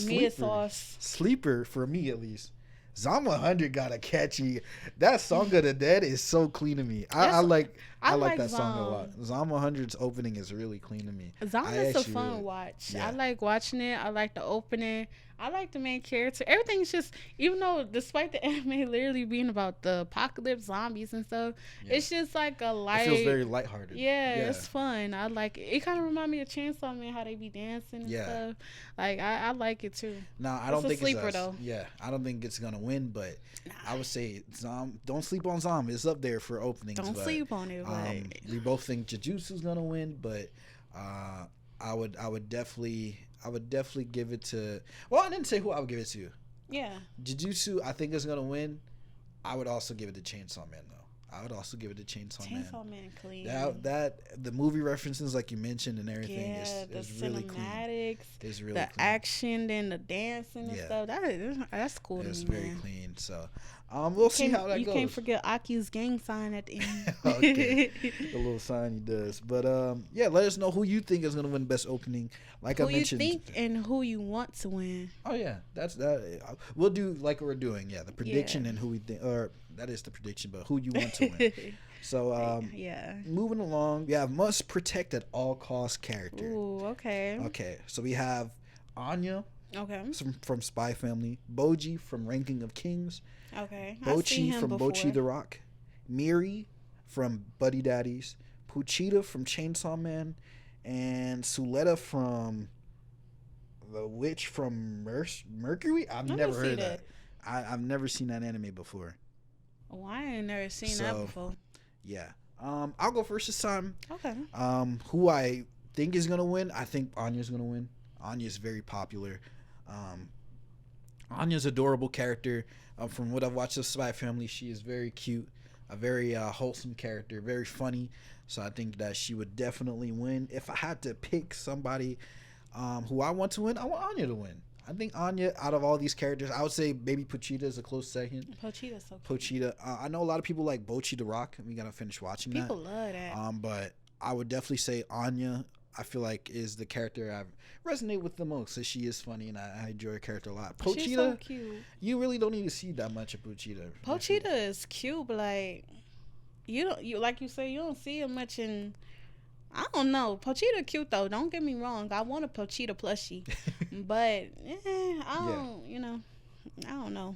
mid sauce. Sleeper for me at least. Zom 100 got a catchy. That Song of the Dead is so clean to me. I like that song a lot. Zom 100's opening is really clean to me. Zom is a fun watch. Yeah. I like watching it. I like the opening. I like the main character. Everything's just, even though despite the anime literally being about the apocalypse, zombies and stuff, it's just like a light. It feels very lighthearted. Yeah, it's fun. I like it. It kind of reminds me of Chainsaw Man, how they be dancing and stuff. Like I like it too. No, I don't think sleeper though. Yeah, I don't think it's gonna win, but I would say Zom. Don't sleep on Zom. It's up there for openings. Don't sleep on it. We both think Jujutsu's gonna win, but I would definitely give it to. Well, I didn't say who I would give it to. Yeah. Jujutsu, I think is gonna win. I would also give it to Chainsaw Man though. I would also give it to Chainsaw Man. Chainsaw Man clean. That the movie references like you mentioned and everything is really clean. It's really the clean. Action and the dancing and stuff. That's cool. It's very clean. So we'll see how that goes. You can't forget Aki's gang sign at the end. Okay. The little sign he does. But let us know who you think is gonna win best opening. Like I mentioned. Who you think and who you want to win. Oh yeah. That's that. We'll do like we're doing, the prediction and who we think, or that is the prediction, but who you want to win. So moving along, we have must protect at all costs character. Ooh, okay. Okay. So we have Anya. Okay. From Spy Family, Boji from Ranking of Kings. Okay. Bochi from Bochi the Rock, Miri from Buddy Daddies, Puchita from Chainsaw Man, and Suletta from The Witch from Mercury. I've never heard of that. I've never seen that anime before. Oh, I ain't never seen that before. Yeah. I'll go first this time. Okay. Who I think is gonna win? I think Anya's gonna win. Anya's very popular. Anya's adorable character. From what I've watched of Spy Family, she is very cute. a very wholesome character, very funny. So I think that she would definitely win. If I had to pick somebody who I want to win, I want Anya to win. I think Anya, out of all these characters, I would say maybe Pochita is a close second. Pochita's so cute. Pochita. I know a lot of people like Bocchi the Rock. We gotta finish watching People love that. but I would definitely say Anya. I feel like is the character I resonate with the most. So she is funny and I enjoy her character a lot. Pochita, She's so cute. You really don't need to see that much of Pochita. Pochita is cute, but like you like you say, you don't see him much in. I don't know. Pochita cute though. Don't get me wrong. I want a Pochita plushie, but I don't. You know, I don't know.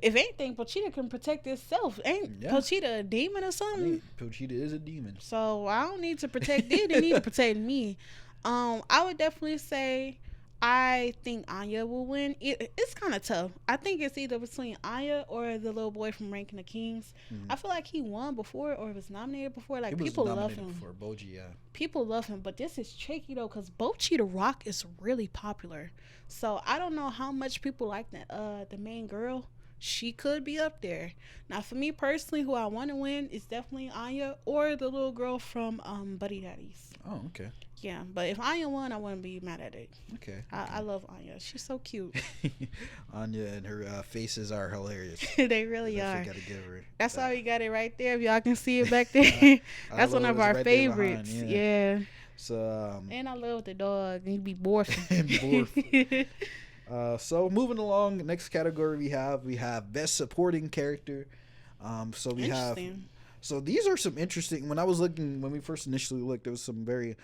If anything, Pochita can protect itself. Ain't Pochita a demon or something? Pochita is a demon. So I don't need to protect it. They need to protect me. I would definitely say I think Anya will win. It's kind of tough. I think it's either between Anya or the little boy from Ranking the Kings. I feel like he won before or was nominated before. Like, people love him. For Bocchi, yeah. People love him, but this is tricky though because Bocchi the Rock is really popular. So I don't know how much people like the main girl. She could be up there. Now, for me personally, who I want to win is definitely Anya or the little girl from Buddy Daddies. Oh, okay. Yeah, but if Anya won, I wouldn't be mad at it. Okay. I love Anya. She's so cute. Anya and her faces are hilarious. They really are. Gotta give her That's why we got it right there. If y'all can see it back there. That's one of our favorites. Behind, yeah. So. And I love the dog. He be borfing. So moving along, next category we have best supporting character. So we have. So these are some interesting. When we first initially looked, there was some very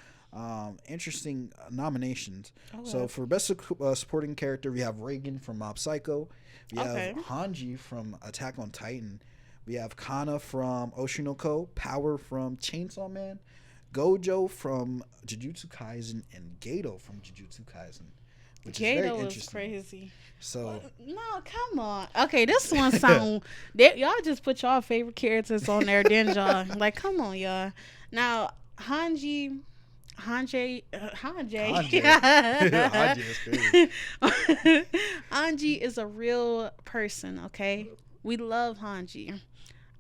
interesting nominations. So for best supporting character, we have Reagan from Mob Psycho. We have Hanji from Attack on Titan. We have Kana from Oshinoko, Power from Chainsaw Man, Gojo from Jujutsu Kaisen, and Gato from Jujutsu Kaisen. Which Gato is very interesting. Crazy. So no, come on. Okay, this one song. Y'all just put y'all favorite characters on there, didn't y'all? Like, come on, y'all. Now, Hanji Hanji is crazy. Hanji is a real person. Okay, we love Hanji.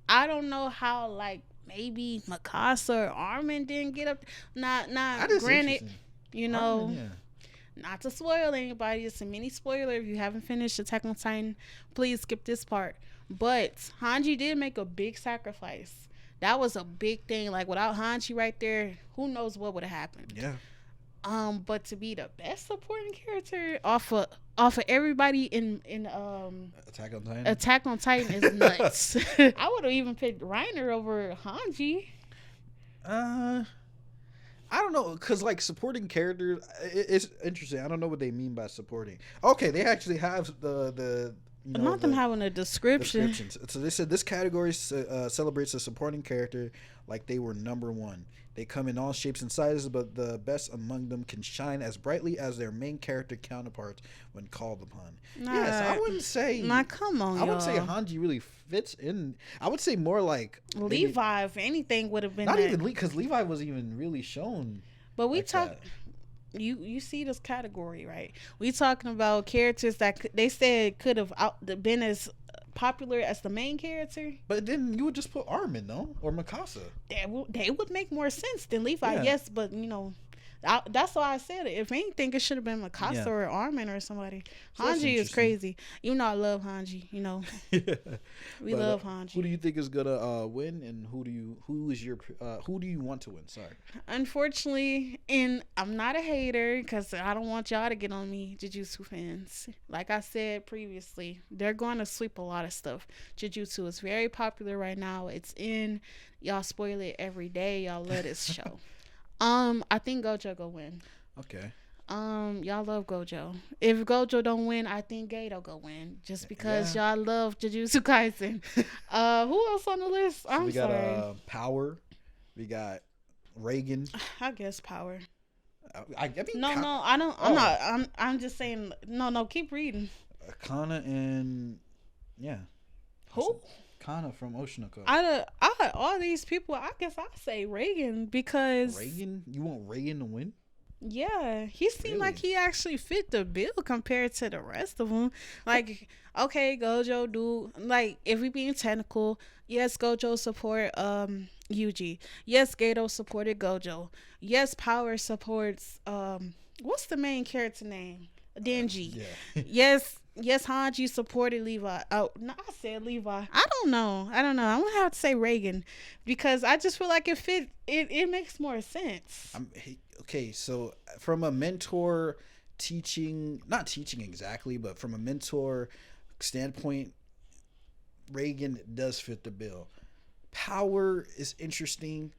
I don't know how, like, maybe Mikasa or Armin didn't get up. Not granted, you know. Armin, yeah. Not to spoil anybody, it's a mini spoiler. If you haven't finished Attack on Titan, please skip this part. But Hanji did make a big sacrifice. That was a big thing. Like, without Hanji right there, who knows what would have happened. Yeah. But to be the best supporting character off of everybody in Attack on Titan is nuts. I would have even picked Reiner over Hanji. I don't know, because, like, supporting characters, it's interesting. I don't know what they mean by supporting. Okay, they actually have the not them having a description. So they said this category celebrates a supporting character like they were number one. They come in all shapes and sizes, but the best among them can shine as brightly as their main character counterparts when called upon. Yes, I wouldn't say. Nah, come on, I wouldn't say Hanji really fits in. I would say more like Levi, if anything, would have been not even because Levi wasn't even really shown. But we like talk. You see this category, right? We talking about characters that they said could have been as popular as the main character. But then you would just put Armin, no? Or Mikasa. They would make more sense than Levi, yes, but you know, that's why I said it. If anything, it should have been Mikasa or Armin or somebody. So Hanji is crazy. You know I love Hanji, you know. We love Hanji. Who do you think is gonna win, and who do you want to win? Sorry. Unfortunately, and I'm not a hater because I don't want y'all to get on me, Jujutsu fans. Like I said previously, they're going to sweep a lot of stuff. Jujutsu is very popular right now. It's in. Y'all spoil it every day. Y'all love this show. I think Gojo go win. Okay. Y'all love Gojo. If Gojo don't win, I think Gato go win. Just because y'all love Jujutsu Kaisen. Who else on the list? We got Power. We got Reagan. I guess Power. I mean, no, I don't. I'm not. I'm just saying. No. Keep reading. Kana and Who? Kana from Oshinoko. I all these people. I guess I say Reagan because Reagan. You want Reagan to win? Yeah, he seemed Really? like he actually fit the bill compared to the rest of them. Like, okay, Gojo do like if we being technical, yes, Gojo support Yuji. Yes, Gato supported Gojo. Yes, Power supports what's the main character name? Denji. Yeah. Yes, Hanji supported Levi. Oh, no, I said Levi. I don't know. I'm gonna have to say Reagan because I just feel like it fit. It makes more sense. Okay, so from a mentor teaching, not teaching exactly, but from a mentor standpoint, Reagan does fit the bill. Power is interesting.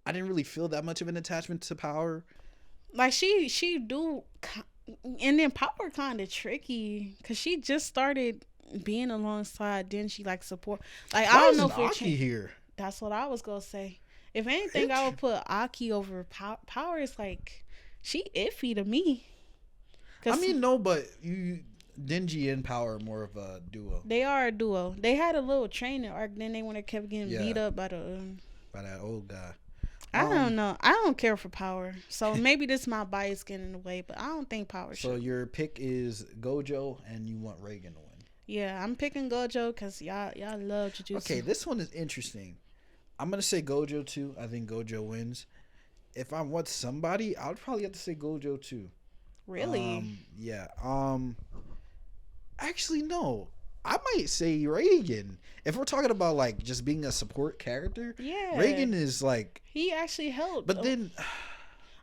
I didn't really feel that much of an attachment to Power. Like she do, and then Power kind of tricky because she just started being alongside. Then she like support. Like I don't know if Aki here. That's what I was gonna say. If anything, I would put Aki over Power. Is like she iffy to me. I mean, no, but Denji and Power are more of a duo. They are a duo. They had a little training arc. Then they when they kept getting beat up by that old guy. I don't know. I don't care for Power. So maybe this is my bias getting in the way, but I don't think Power should. So your pick is Gojo and you want Reagan to win. Yeah, I'm picking Gojo because y'all love Jujustu. Okay, this one is interesting. I'm going to say Gojo too. I think Gojo wins. If I want somebody, I would probably have to say Gojo too. Really? Yeah. Actually, no. I might say Reagan. If we're talking about like just being a support character, yeah, Reagan is like he actually helped. But then,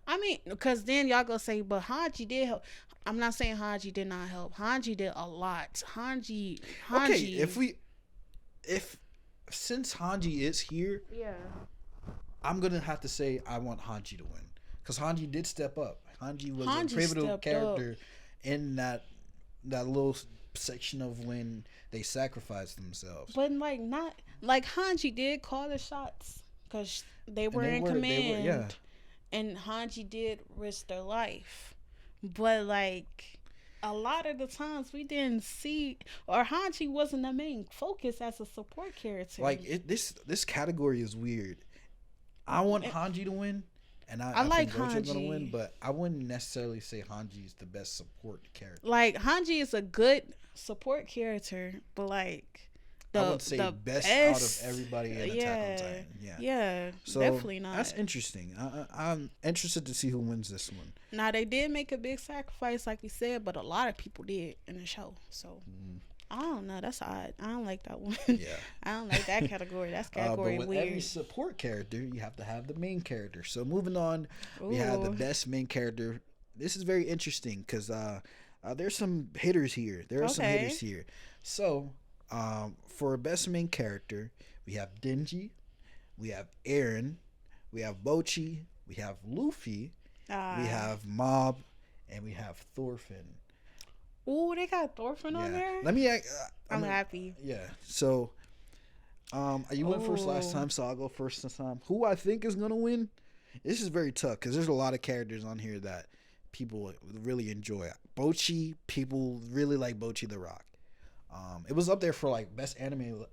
I mean, because then y'all gonna say, but Hanji did help. I'm not saying Hanji did not help. Hanji did a lot. Hanji. Okay, since Hanji is here, yeah, I'm gonna have to say I want Hanji to win because Hanji did step up. Hanji was a pivotal character in that little section of when they sacrificed themselves. But not Hanji did call the shots because they were in command. Yeah. And Hanji did risk their life. But like a lot of the times we didn't see, or Hanji wasn't the main focus as a support character. Like this category is weird. I want Hanji to win. And I like think Gojo's Hanji. gonna win, but I wouldn't necessarily say Hanji is the best support character. Like Hanji is a good support character, but like I would say best out of everybody in Attack on Titan. Yeah, so definitely not. That's interesting. I'm interested to see who wins this one. Now they did make a big sacrifice, like we said, but a lot of people did in the show. So I don't know. That's odd. I don't like that one. Yeah, I don't like that category. That's category but with weird. every support character, you have to have the main character. So moving on, we have the best main character. This is very interesting because there's some hitters here. There are some hitters here. So for best main character, we have Denji, we have Eren, we have Bochi, we have Luffy, we have Mob, and we have Thorfinn. Ooh, they got Thorfinn on there. Let me. I'm happy. Yeah. So, you went first last time, so I'll go first this time. Who I think is gonna win? This is very tough because there's a lot of characters on here that people really enjoy. Bochi, people really like Bochi the Rock. It was up there for like best anime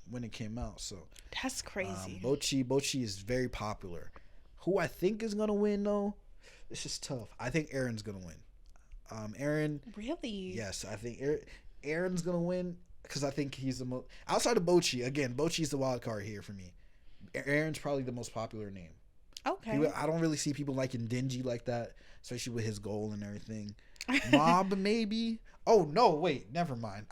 when it came out. So that's crazy. Bochi is very popular. Who I think is gonna win though? This is tough. I think Eren's gonna win. Eren. Really? Yes, I think Eren's gonna win because I think he's the most outside of Bochi. Again, Bochi's the wild card here for me. Eren's probably the most popular name. Okay. I don't really see people liking Denji like that, especially with his goal and everything. Mob maybe. Oh no, wait, never mind.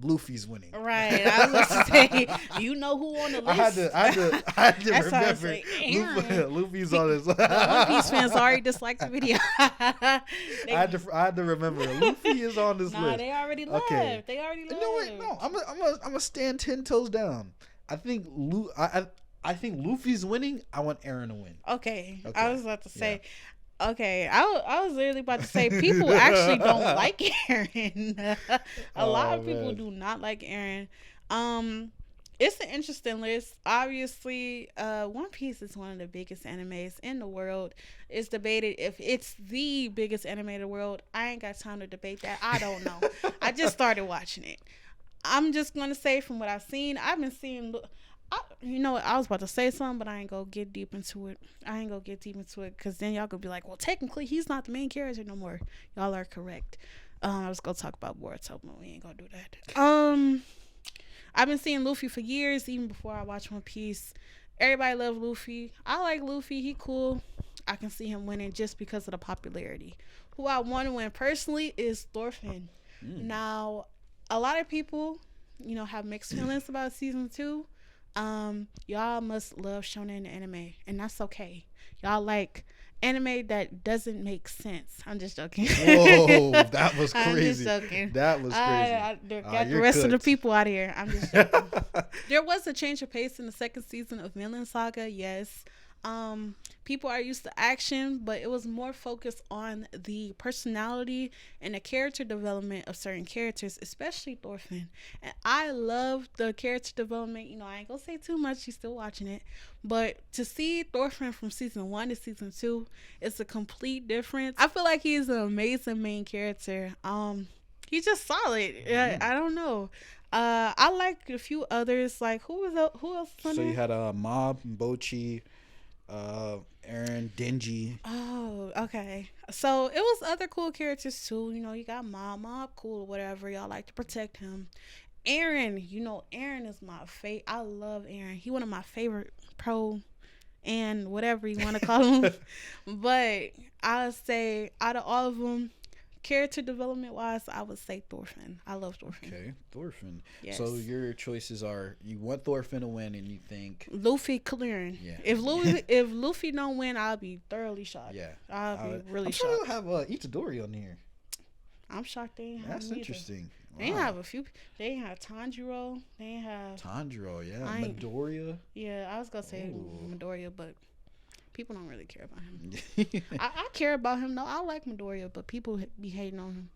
Luffy's winning. Right. I was going to say, you know who on the list. I had to remember. Luffy's on this. One Piece fans already disliked the video. I had to remember. Luffy is on this list. They already left. Okay. They already left. No, wait, no. I'm gonna stand 10 toes down. I think I think Luffy's winning. I want Eren to win. Okay. I was about to say. Yeah. Okay, I was literally about to say people actually don't like Eren. A lot of people do not like Eren. It's an interesting list. Obviously, One Piece is one of the biggest animes in the world. It's debated if it's the biggest anime in the world. I ain't got time to debate that. I don't know. I just started watching it. I'm just gonna say from what I've seen, You know what? I was about to say something, but I ain't gonna get deep into it. Because then y'all gonna be like, well, technically, he's not the main character no more. Y'all are correct. I was gonna talk about Boruto, but we ain't gonna do that. I've been seeing Luffy for years, even before I watch One Piece. Everybody love Luffy. I like Luffy. He cool. I can see him winning just because of the popularity. Who I want to win personally is Thorfinn. Now, a lot of people, have mixed feelings about season 2. Y'all must love shonen anime, and that's okay. Y'all like anime that doesn't make sense. I'm just joking. Whoa, that was crazy. I'm just joking. That was crazy. I got the rest of the people out of here. I'm just joking. There was a change of pace in the second season of Vinland Saga, yes. People are used to action, but it was more focused on the personality and the character development of certain characters, especially Thorfinn. And I love the character development. I ain't gonna say too much. You're still watching it, but to see Thorfinn from season 1 to season 2, it's a complete difference. I feel like he's an amazing main character. He's just solid. I don't know. I like a few others. Like who else? So you had Mob, Bochi, Aaron, Denji. Oh, okay. So it was other cool characters too. You got Mob cool, whatever. Y'all like to protect him. Aaron, Aaron is my favorite. I love Aaron. He one of my favorite pro and whatever you want to call him. But I would say out of all of them, character development wise, I would say Thorfinn. I love Thorfinn. Okay, Thorfinn. Yes. So your choices are you want Thorfinn to win, and you think Luffy clearing. Yeah. If Luffy don't win, I'll be thoroughly shocked. Yeah. I'll be really I'm shocked. sure they'll have Itadori on here. I'm shocked they ain't have That's him either. interesting. They ain't have a few. They ain't have Tanjiro. They ain't have Tanjiro. Yeah. Midoriya. Yeah, I was gonna say Midoriya, but people don't really care about him. I care about him though. I like Midoriya, but people be hating on him.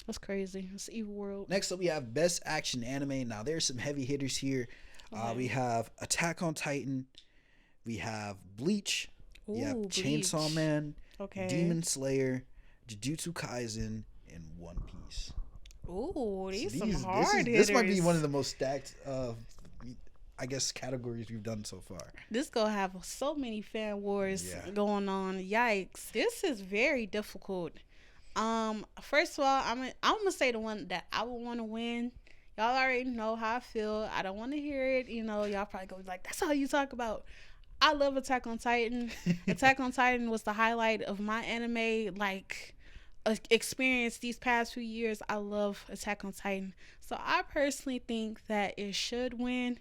That's crazy. It's an evil world. Next up, we have Best Action Anime. Now, there's some heavy hitters here. Okay. We have Attack on Titan. We have Bleach. We have Bleach. Chainsaw Man. Okay. Demon Slayer. Jujutsu Kaisen. And One Piece. Ooh, these So some hard hitters. This might be one of the most stacked, categories we've done so far. This gonna have so many fan wars going on. Yikes! This is very difficult. First of all, I'm gonna say the one that I would want to win. Y'all already know how I feel. I don't want to hear it. Y'all probably go like, "That's all you talk about." I love Attack on Titan. Attack on Titan was the highlight of my anime experience these past few years. I love Attack on Titan, so I personally think that it should win.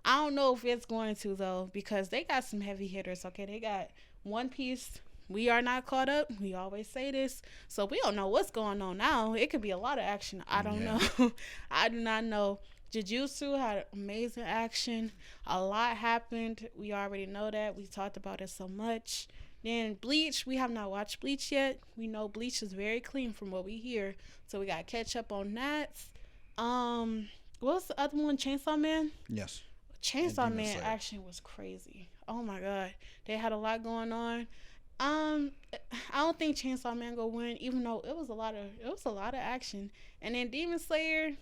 I don't know if it's going to though, because they got some heavy hitters. Okay, they got One Piece. We are not caught up. We always say this, so we don't know what's going on now. It could be a lot of action. I don't know. I do not know. Jujutsu had amazing action. A lot happened. We already know that. We talked about it so much. Then Bleach, we have not watched Bleach yet. We know Bleach is very clean from what we hear, so we got to catch up on that. What's the other one? Chainsaw Man? Yes. Chainsaw Man action was crazy. Oh my god, they had a lot going on. I don't think Chainsaw Man gonna win, even though it was a lot of action. And then Demon Slayer,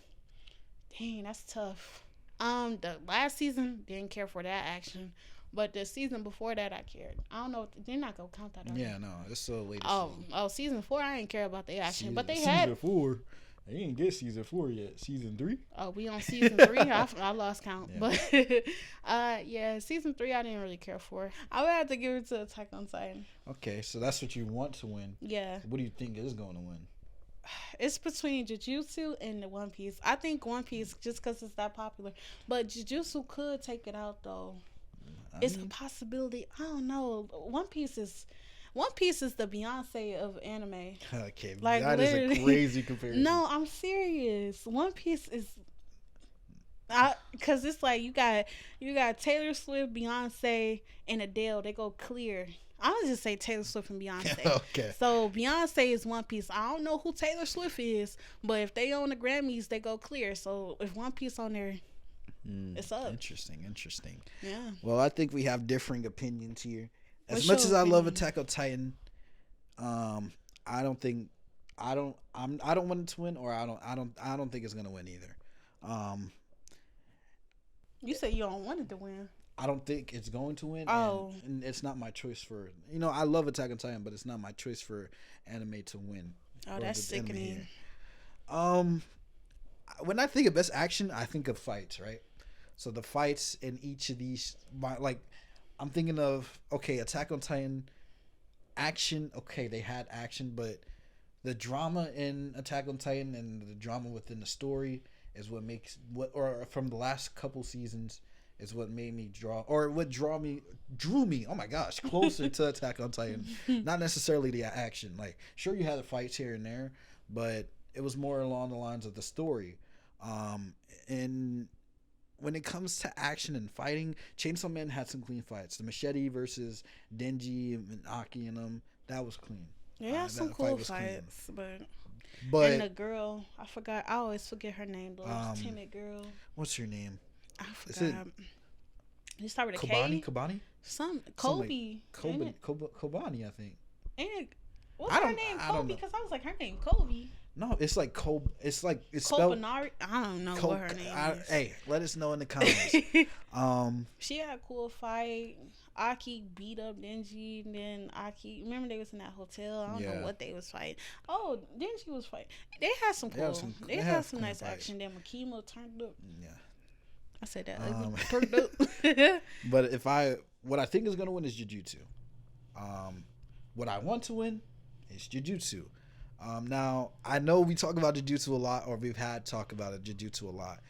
dang, that's tough. The last season didn't care for that action, but the season before that I cared. I don't know, they're not gonna count that. Yeah, no, it's the latest. Season 4 I didn't care about the action, but they season had season 4. They didn't get season 4 yet. Season 3. Oh, we on season 3. I lost count, but season 3 I didn't really care for. I would have to give it to Attack on Titan. Okay, so that's what you want to win. Yeah. What do you think is going to win? It's between Jujutsu and the One Piece. I think One Piece just because it's that popular, but Jujutsu could take it out though. It's a possibility. I don't know. One Piece is the Beyonce of anime. Okay, that is a crazy comparison. No, I'm serious. One Piece is, because it's like you got Taylor Swift, Beyonce, and Adele. They go clear. I'm gonna just say Taylor Swift and Beyonce. Okay. So Beyonce is One Piece. I don't know who Taylor Swift is, but if they own the Grammys, they go clear. So if One Piece on there, it's up. Interesting. Yeah. Well, I think we have differing opinions here. As much as I love Attack on Titan, I don't want it to win, or I don't think it's gonna win either. You said you don't want it to win. I don't think it's going to win. Oh. And it's not my choice for, I love Attack on Titan, but it's not my choice for anime to win. Oh, that's sickening. When I think of best action, I think of fights, right? So the fights in each of these, I'm thinking of, okay, Attack on Titan action. Okay, they had action, but the drama in Attack on Titan and the drama within the story is what makes from the last couple seasons is what made me drew me. Oh my gosh, closer to Attack on Titan. Not necessarily the action. Like, sure, you had the fights here and there, but it was more along the lines of the story. And when it comes to action and fighting, Chainsaw Man had some clean fights. The Machete versus Denji and Aki and them, that was clean. Yeah, some cool fights, but and the girl, I always forget her name, though. Timid girl. What's her name? I forgot. You start with a Kobani? K? Kobani? Kobe. Kobani, I think. And what's her name? Kobe? Because I was like, her name Kobe. No, it's like Kobe. It's like it's spelled. I don't know what her name is. Hey, let us know in the comments. She had a cool fight. Aki beat up Denji, and then Aki. Remember they was in that hotel. I don't know what they was fighting. Oh, Denji was fighting. They had some cool. They had some nice action. Then Makima turned up. Yeah. I said that ugly. Turned up. But what I think is gonna win is Jujutsu. What I want to win is Jujutsu. Now I know we talk about Jujutsu a lot, or we've had talk about Jujutsu a lot,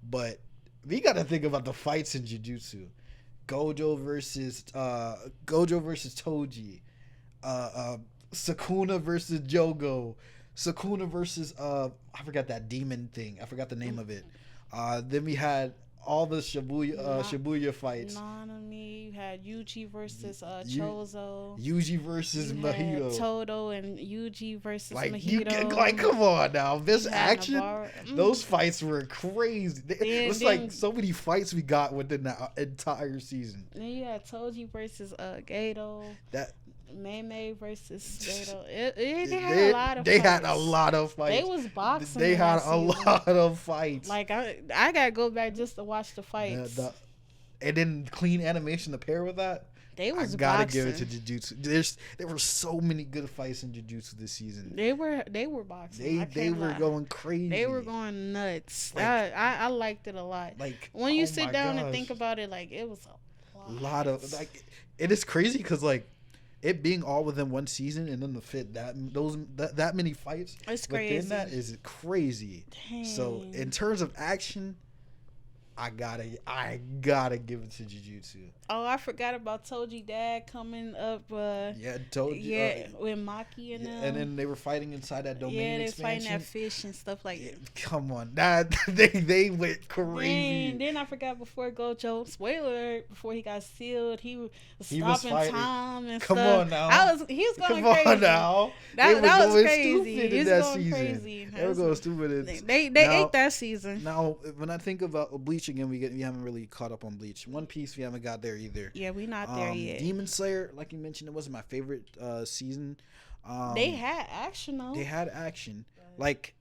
but we got to think about the fights in Jujutsu. Gojo versus Toji, Sukuna versus Jogo, Sukuna versus I forgot that demon thing. I forgot the name of it. Then we had all the Shibuya fights. Nanami, you had Yuji versus Chozo. Yuji versus Mahito. Todo and Yuji versus Mahito. Come on now. This action, those fights were crazy. It was like so many fights we got within the entire season. Then you had Toji versus Gato. That Mei versus Gato. They had a lot of fights. They had a lot of fights. They was boxing. They had a lot of fights. Like, I gotta go back just to watch the fights. And then clean animation to pair with that. They was I gotta boxing. give it to Jujutsu. There were so many good fights in Jujutsu this season. They were boxing. They were going crazy. They were going nuts. I liked it a lot. Like, when you sit down and think about it, like, it was a lot of like. It is crazy because like it being all within one season and then the fit that many fights it's crazy. Within that is crazy. Dang. So in terms of action, I gotta give it to Jujutsu. Oh, I forgot about Toji dad coming up. Toji. Yeah, with Maki and them. And then they were fighting inside that domain. Yeah, they expansion. fighting that fish and stuff like that. Come on, they went crazy. Then I forgot before Gojo. Spoiler alert, before he got sealed, he was stopping time and Come stuff. on now. He was going Come crazy. On now. That was crazy. He was going crazy. They were going stupid. They ate that season. Now, when I think about Bleach again, we haven't really caught up on Bleach. One Piece, we haven't got there either. Yeah, we not there yet. Demon Slayer, like you mentioned, it wasn't my favorite season. They had action though. They had action. Like,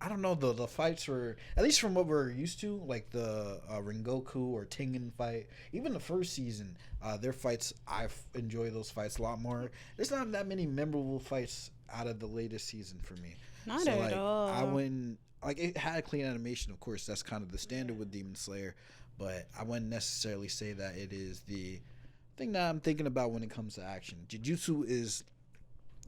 I don't know, the fights were, at least from what we're used to, like the Rengoku or Tengen fight. Even the first season, their fights, I enjoy those fights a lot more. There's not that many memorable fights out of the latest season for me. Not at all. I wouldn't, like, it had clean animation, of course. That's kind of the standard with Demon Slayer. But I wouldn't necessarily say that it is the thing that I'm thinking about when it comes to action. Jujutsu is.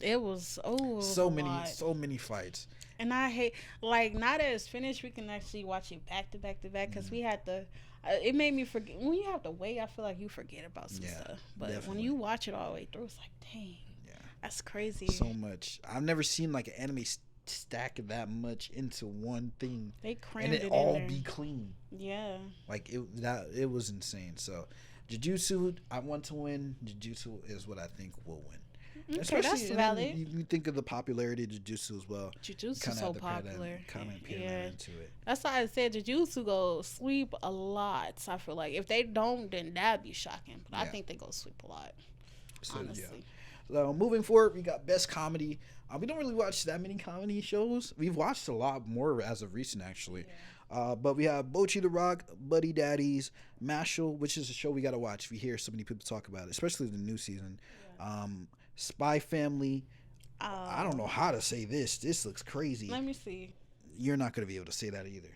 It was so many fights. And I hate, like, now that it's finished, we can actually watch it back to back to back because we had to. It made me forget when you have to wait. I feel like you forget about some stuff. But definitely. When you watch it all the way through, it's like, dang, that's crazy. So much. I've never seen like an anime stack that much into one thing. They crammed and it in all there. Be clean. Yeah. Like it was insane. So Jujutsu, I want to win. Jujutsu is what I think will win. Okay, especially that's valid. You think of the popularity of Jujutsu as well. Jujutsu is so popular. Kind of pair into it. That's why I said Jujutsu go sweep a lot. So I feel like if they don't, then that'd be shocking. But I think they go sweep a lot. So, honestly. So moving forward, we got best comedy. We don't really watch that many comedy shows. We've watched a lot more as of recent, actually. But we have Bochi the Rock, Buddy Daddies, Mashal, which is a show we gotta watch. We hear so many people talk about it, especially the new season. Spy Family. I don't know how to say this. This looks crazy. Let me see. You're not gonna be able to say that either.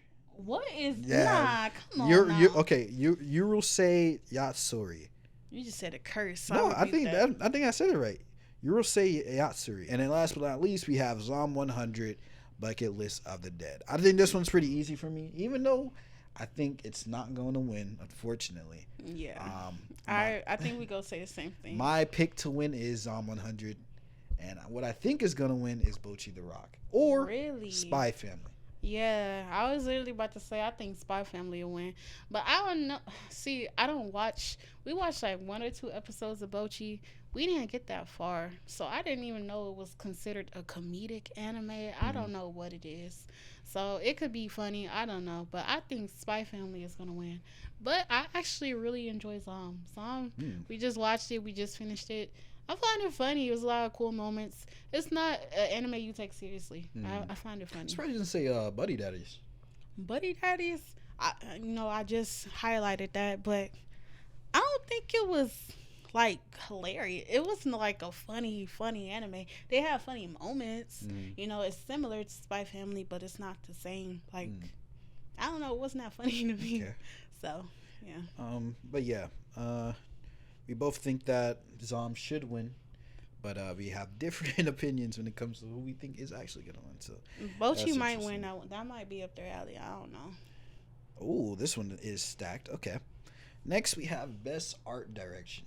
What is nah? Come on, you're okay. You will say Yatsuri. You just said a curse. No, I think I said it right. You will say Yatsuri, and then last but not least, we have Zom 100, Bucket List of the Dead. I think this one's pretty easy for me, even though I think it's not going to win, unfortunately. Yeah. I think we go say the same thing. My pick to win is Zom 100, and what I think is going to win is Bochi the Rock or Spy Family. Yeah, I was literally about to say I think Spy Family will win, but I don't know. See, I don't watch. We watched like 1 or 2 episodes of Bochi. We didn't get that far, so I didn't even know it was considered a comedic anime. I don't know what it is, so it could be funny. I don't know, but I think Spy Family is gonna win. But I actually really enjoy Zom. We just watched it. We just finished it. I find it funny. It was a lot of cool moments. It's not an anime you take seriously. I find it funny. I'm surprised you didn't say Buddy Daddies. Buddy Daddies? I just highlighted that, but I don't think it was like hilarious. It wasn't like a funny anime. They have funny moments. It's similar to Spy Family, but it's not the same. Like, I don't know. It wasn't that funny to me. Okay. So, yeah. But yeah. We both think that Zom should win, but we have different opinions when it comes to who we think is actually going to win. So Bochi might win that one. That might be up their alley. I don't know. Oh, this one is stacked. Okay. Next, we have Best Art Direction.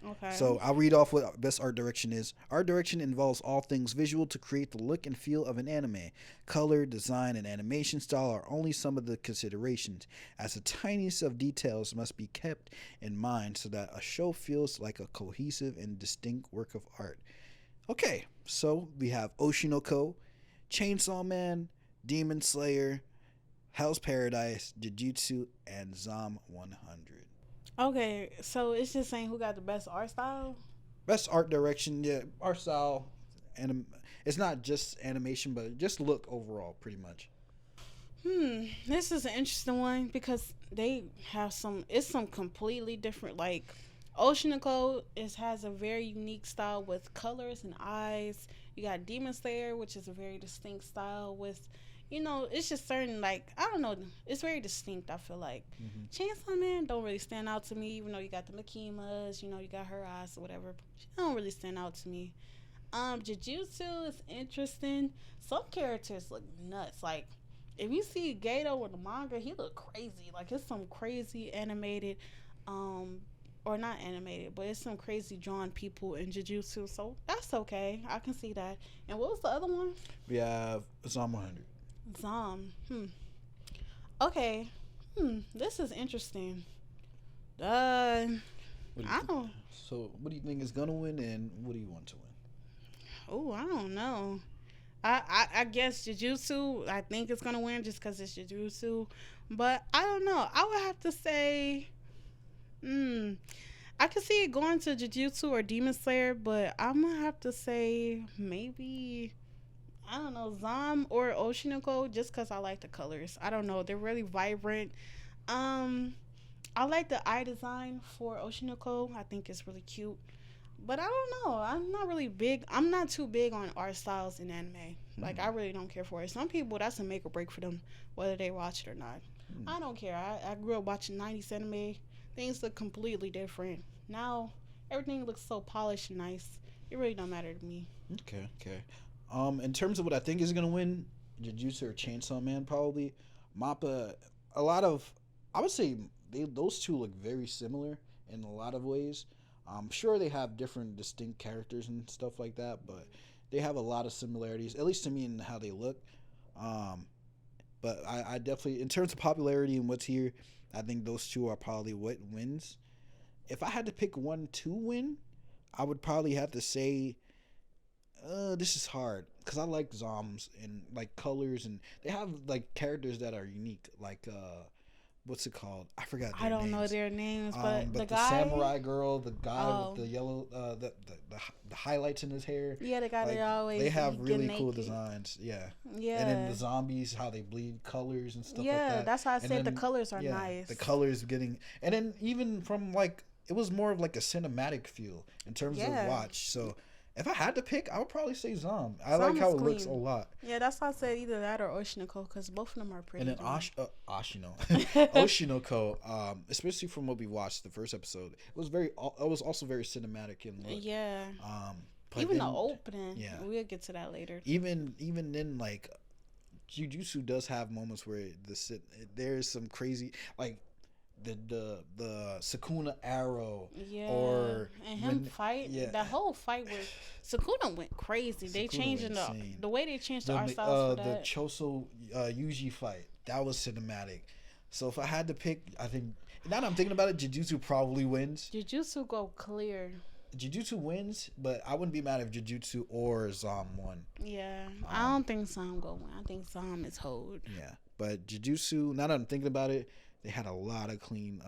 Okay. So I'll read off what Best Art Direction is. Art direction involves all things visual to create the look and feel of an anime. Color, design, and animation style are only some of the considerations, as the tiniest of details must be kept in mind so that a show feels like a cohesive and distinct work of art. Okay, so we have Oshinoko, Chainsaw Man, Demon Slayer, Hell's Paradise, Jujutsu, and Zom 100. Okay, so it's just saying who got the best art style? Best art direction, yeah, art style, and it's not just animation, but just look overall, pretty much. This is an interesting one because they have some completely different, like, Oshinoko has a very unique style with colors and eyes. You got Demon Slayer, which is a very distinct style with, it's just certain, like, I don't know, it's very distinct, I feel like. Chainsaw Man don't really stand out to me, even though you got the Makimas, you got her eyes or whatever. She don't really stand out to me. Jujutsu is interesting. Some characters look nuts. Like, if you see Gato in the manga, he look crazy. Like, it's some crazy animated, or not animated, but it's some crazy drawn people in Jujutsu, so that's okay. I can see that. And what was the other one? We have Zom 100. Zom. Okay. This is interesting. I don't. So, what do you think is gonna win, and what do you want to win? Oh, I don't know. I guess Jujutsu. I think it's gonna win just because it's Jujutsu, but I don't know. I would have to say. I could see it going to Jujutsu or Demon Slayer, but I'm gonna have to say maybe. I don't know, Zom or Oshinoko, just because I like the colors. I don't know. They're really vibrant. I like the eye design for Oshinoko. I think it's really cute. But I don't know. I'm not too big on art styles in anime. Like, I really don't care for it. Some people, that's a make or break for them, whether they watch it or not. I don't care. I grew up watching 90s anime. Things look completely different. Now, everything looks so polished and nice. It really don't matter to me. Okay. In terms of what I think is gonna win, Jujutsu or Chainsaw Man, probably Mappa. I would say those two look very similar in a lot of ways. I'm sure they have different distinct characters and stuff like that, but they have a lot of similarities, at least to me, in how they look. But I definitely, in terms of popularity and what's here, I think those two are probably what wins. If I had to pick one to win, I would probably have to say. This is hard because I like Zoms and like colors, and they have like characters that are unique. Like what's it called? I forgot. I don't know names. their names, but the the guy, samurai girl, the guy with the yellow, the highlights in his hair. Yeah, the guy that always they have really cool naked. designs. Yeah. Yeah. And then the zombies, how they bleed colors and stuff like that. Yeah, that's why I said the colors are nice. The colors getting, and then even from like, it was more of like a cinematic feel in terms of watch. So if I had to pick, I would probably say Zom. I like how it looks a lot. Yeah, that's why I said either that or Oshinoko, because both of them are pretty. And then Oshinoko, especially from what we watched the first episode, it was also very cinematic and look. Yeah. But even then, the opening. Yeah. We'll get to that later. Even then, like, Jujutsu does have moments where there's some crazy, like, the Sukuna arrow, or and him fight. The whole fight with Sukuna went crazy. They changing the way they changed the art style for that. The Choso Yuji fight, that was cinematic. So if I had to pick, I think now that I'm thinking about it, Jujutsu probably wins. Jujutsu go clear. Jujutsu wins, but I wouldn't be mad if Jujutsu or Zom won. Yeah, I don't think Zom go win. I think Zom is hold. Yeah, but Jujutsu, now that I'm thinking about it, they had a lot of clean,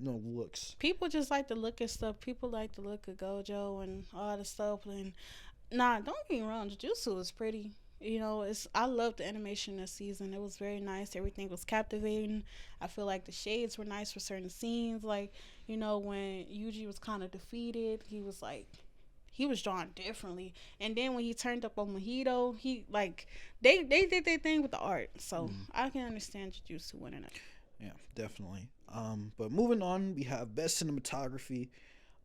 looks. People just like to look at stuff. People like to look at Gojo and all the stuff. And don't get me wrong, Jujutsu was pretty. You know, I loved the animation this season. It was very nice. Everything was captivating. I feel like the shades were nice for certain scenes. Like, you know, when Yuji was kind of defeated, he was drawn differently. And then when he turned up on Mojito, they did their thing with the art. So I can understand Jujutsu winning it. Yeah, definitely. But moving on, we have best cinematography,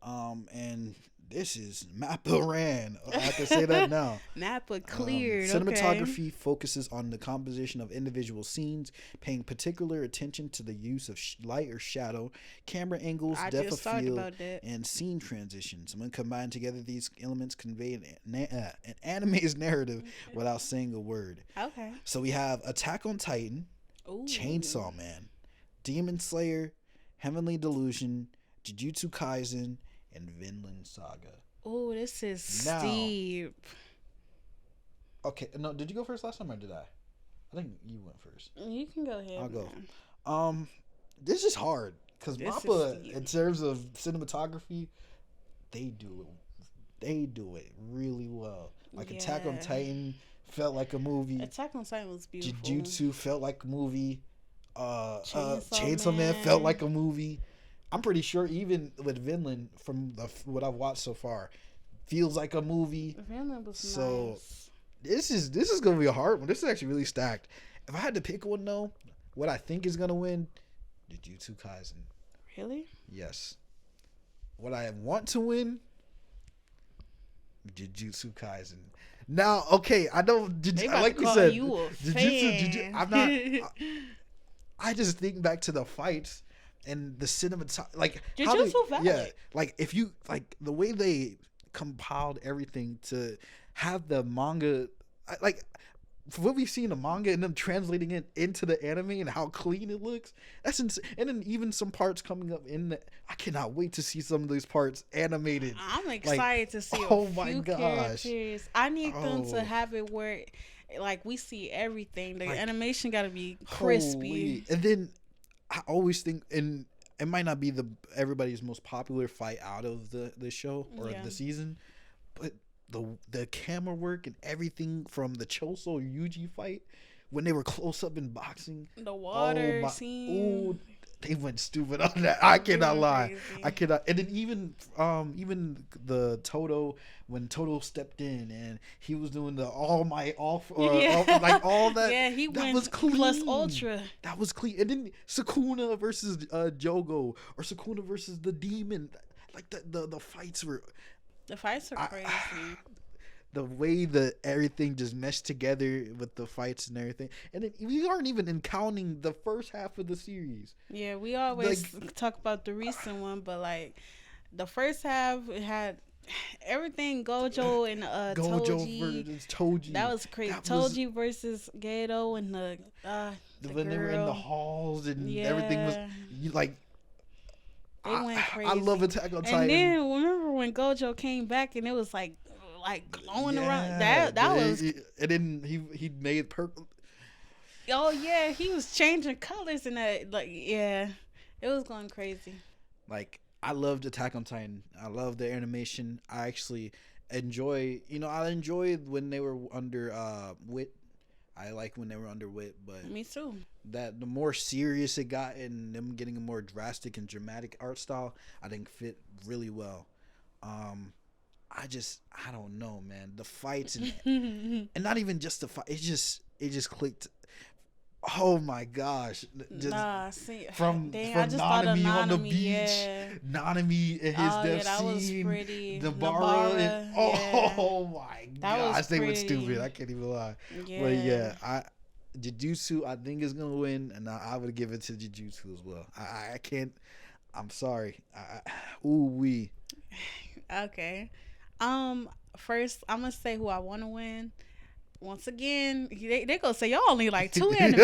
and this is Mappa Ran. I can say that now. Mappa cleared. Cinematography focuses on the composition of individual scenes, paying particular attention to the use of light or shadow, camera angles, depth of field, and scene transitions. When combined together, these elements convey an anime's narrative without saying a word. Okay. So we have Attack on Titan, Chainsaw Man, Demon Slayer, Heavenly Delusion, Jujutsu Kaisen, and Vinland Saga. Oh, this is steep. Okay, no, did you go first last time or did I? I think you went first. You can go ahead. I'll go. This is hard because Mappa, in terms of cinematography, they do it really well. Like Attack on Titan felt like a movie. Attack on Titan was beautiful. Jujutsu felt like a movie. Chainsaw Man felt like a movie. I'm pretty sure even with Vinland, from what I've watched so far, feels like a movie. Vinland was nice. This is gonna be a hard one. This is actually really stacked. If I had to pick one though, what I think is gonna win, Jujutsu Kaisen. Really? Yes. What I want to win, Jujutsu Kaisen. Now, okay, I don't. Like you said, Jujutsu. I'm not. I just think back to the fights and the cinematography, like Jujutsu valid. Yeah, like if you like the way they compiled everything to have the manga, like for what we've seen the manga and them translating it into the anime and how clean it looks. That's insane. And then even some parts coming up I cannot wait to see some of these parts animated. I'm excited to see a few characters. I need them to have it where like we see everything. The animation got to be crispy. And then I always think, and it might not be everybody's most popular fight out of the show or the season, but the camera work and everything from the Choso Yuji fight when they were close up in boxing, the water scene. They went stupid on that. I cannot lie. Crazy. I cannot. And then even the Toto, when Toto stepped in and he was doing the like all that. Yeah, he that went was clean. Plus ultra. That was clean. And then Sukuna versus Jogo, or Sukuna versus the demon. Like the fights were. The fights are crazy. The way that everything just meshed together with the fights and everything. And then we aren't even counting the first half of the series. Yeah, we always talk about the recent one, but like the first half, it had everything Gojo and Gojo versus Toji. That was crazy. Toji versus Gedo and the when they were in the halls and everything was like. They went crazy. I love Attack on Titan. And then remember when Gojo came back and it was like glowing around. That was. And then he made purple. Oh yeah, he was changing colors and that. Like yeah, it was going crazy. Like I loved Attack on Titan. I love the animation. I actually enjoy. I enjoyed when they were under Wit. I like when they were under Wit, but Me too. that the more serious it got and them getting a more drastic and dramatic art style, I think fit really well. I don't know, man. The fights and not even just the fight. It just clicked. Oh my gosh! From Nanami on the beach, yeah. Nanami and his death that was scene, pretty. Nabara, and, yeah. oh my gosh, they were stupid. I can't even lie. Yeah. But yeah, Jujutsu I think is gonna win, and I would give it to Jujutsu as well. I can't. I'm sorry. Ooh wee. Okay. First I'm gonna say who I want to win. Once again, they gonna say y'all only like 2 anime.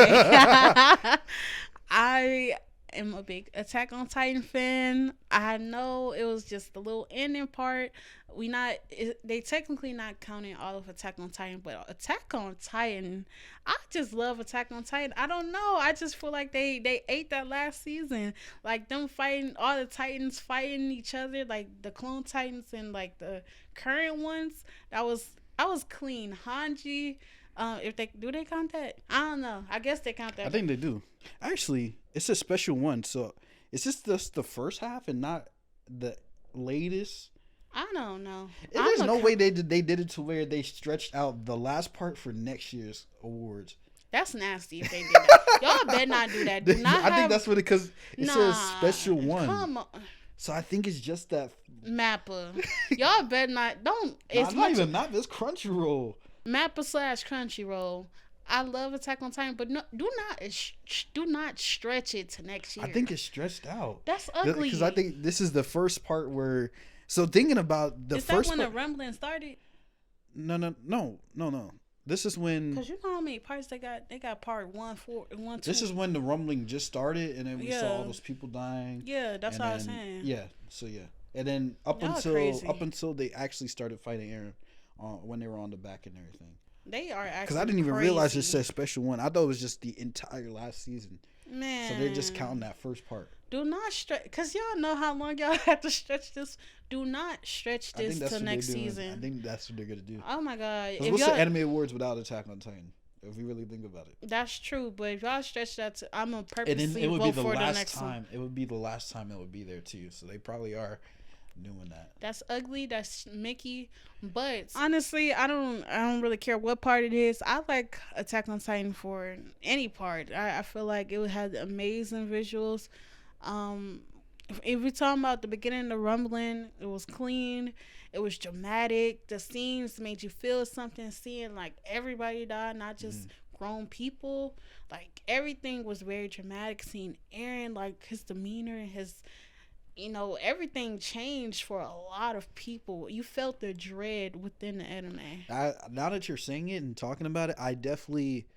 I am a big Attack on Titan fan. I know it was just the little ending part. They technically not counting all of Attack on Titan, but Attack on Titan, I just love Attack on Titan. I don't know. I just feel like they ate that last season. Like them fighting, all the Titans fighting each other, like the clone Titans and like the current ones. I was clean. Hanji, if they count that? I don't know. I guess they count that. I think they do. Actually, it's a special one. So is this just the first half and not the latest? I don't know. There's no way they did it to where they stretched out the last part for next year's awards. That's nasty if they did that. Y'all better not do that. I think that's what because it says special one. Come on. So I think it's just that Mappa. Y'all better not. Don't. It's not even Mappa. It's Crunchyroll. Mappa / Crunchyroll. I love Attack on Titan, but no, do not stretch it to next year. I think it's stretched out. That's ugly. Because I think this is the first part where. So thinking about the is first. Is that when the rumbling started? No. This is when. Because you know how many parts they got? They got part 1, 4, 1, 2. This is when the rumbling just started, and then we saw all those people dying. Yeah, that's what I was saying. Yeah. So yeah, and then up until they actually started fighting Eren, when they were on the back and everything. They are actually. Because I didn't even realize it said special one. I thought it was just the entire last season. Man. So they're just counting that first part. Do not stretch, because y'all know how long y'all have to stretch this. Do not stretch this to next season. I think that's what they're going to do. Oh my God. What's the Anime Awards without Attack on Titan? If we really think about it. That's true, but if y'all stretch that to, I'm going to purposely it would vote be the for last the next time. one. It would be the last time it would be there too. So they probably are doing that. That's ugly. That's Mickey. But honestly, I don't really care what part it is. I like Attack on Titan for any part. I feel like it had amazing visuals. If we're talking about the beginning of the rumbling, it was clean. It was dramatic. The scenes made you feel something. Seeing like everybody die, not just grown people. Like everything was very dramatic. Seeing Eren, like his demeanor and his, everything changed for a lot of people. You felt the dread within the anime. Now that you're saying it and talking about it, I definitely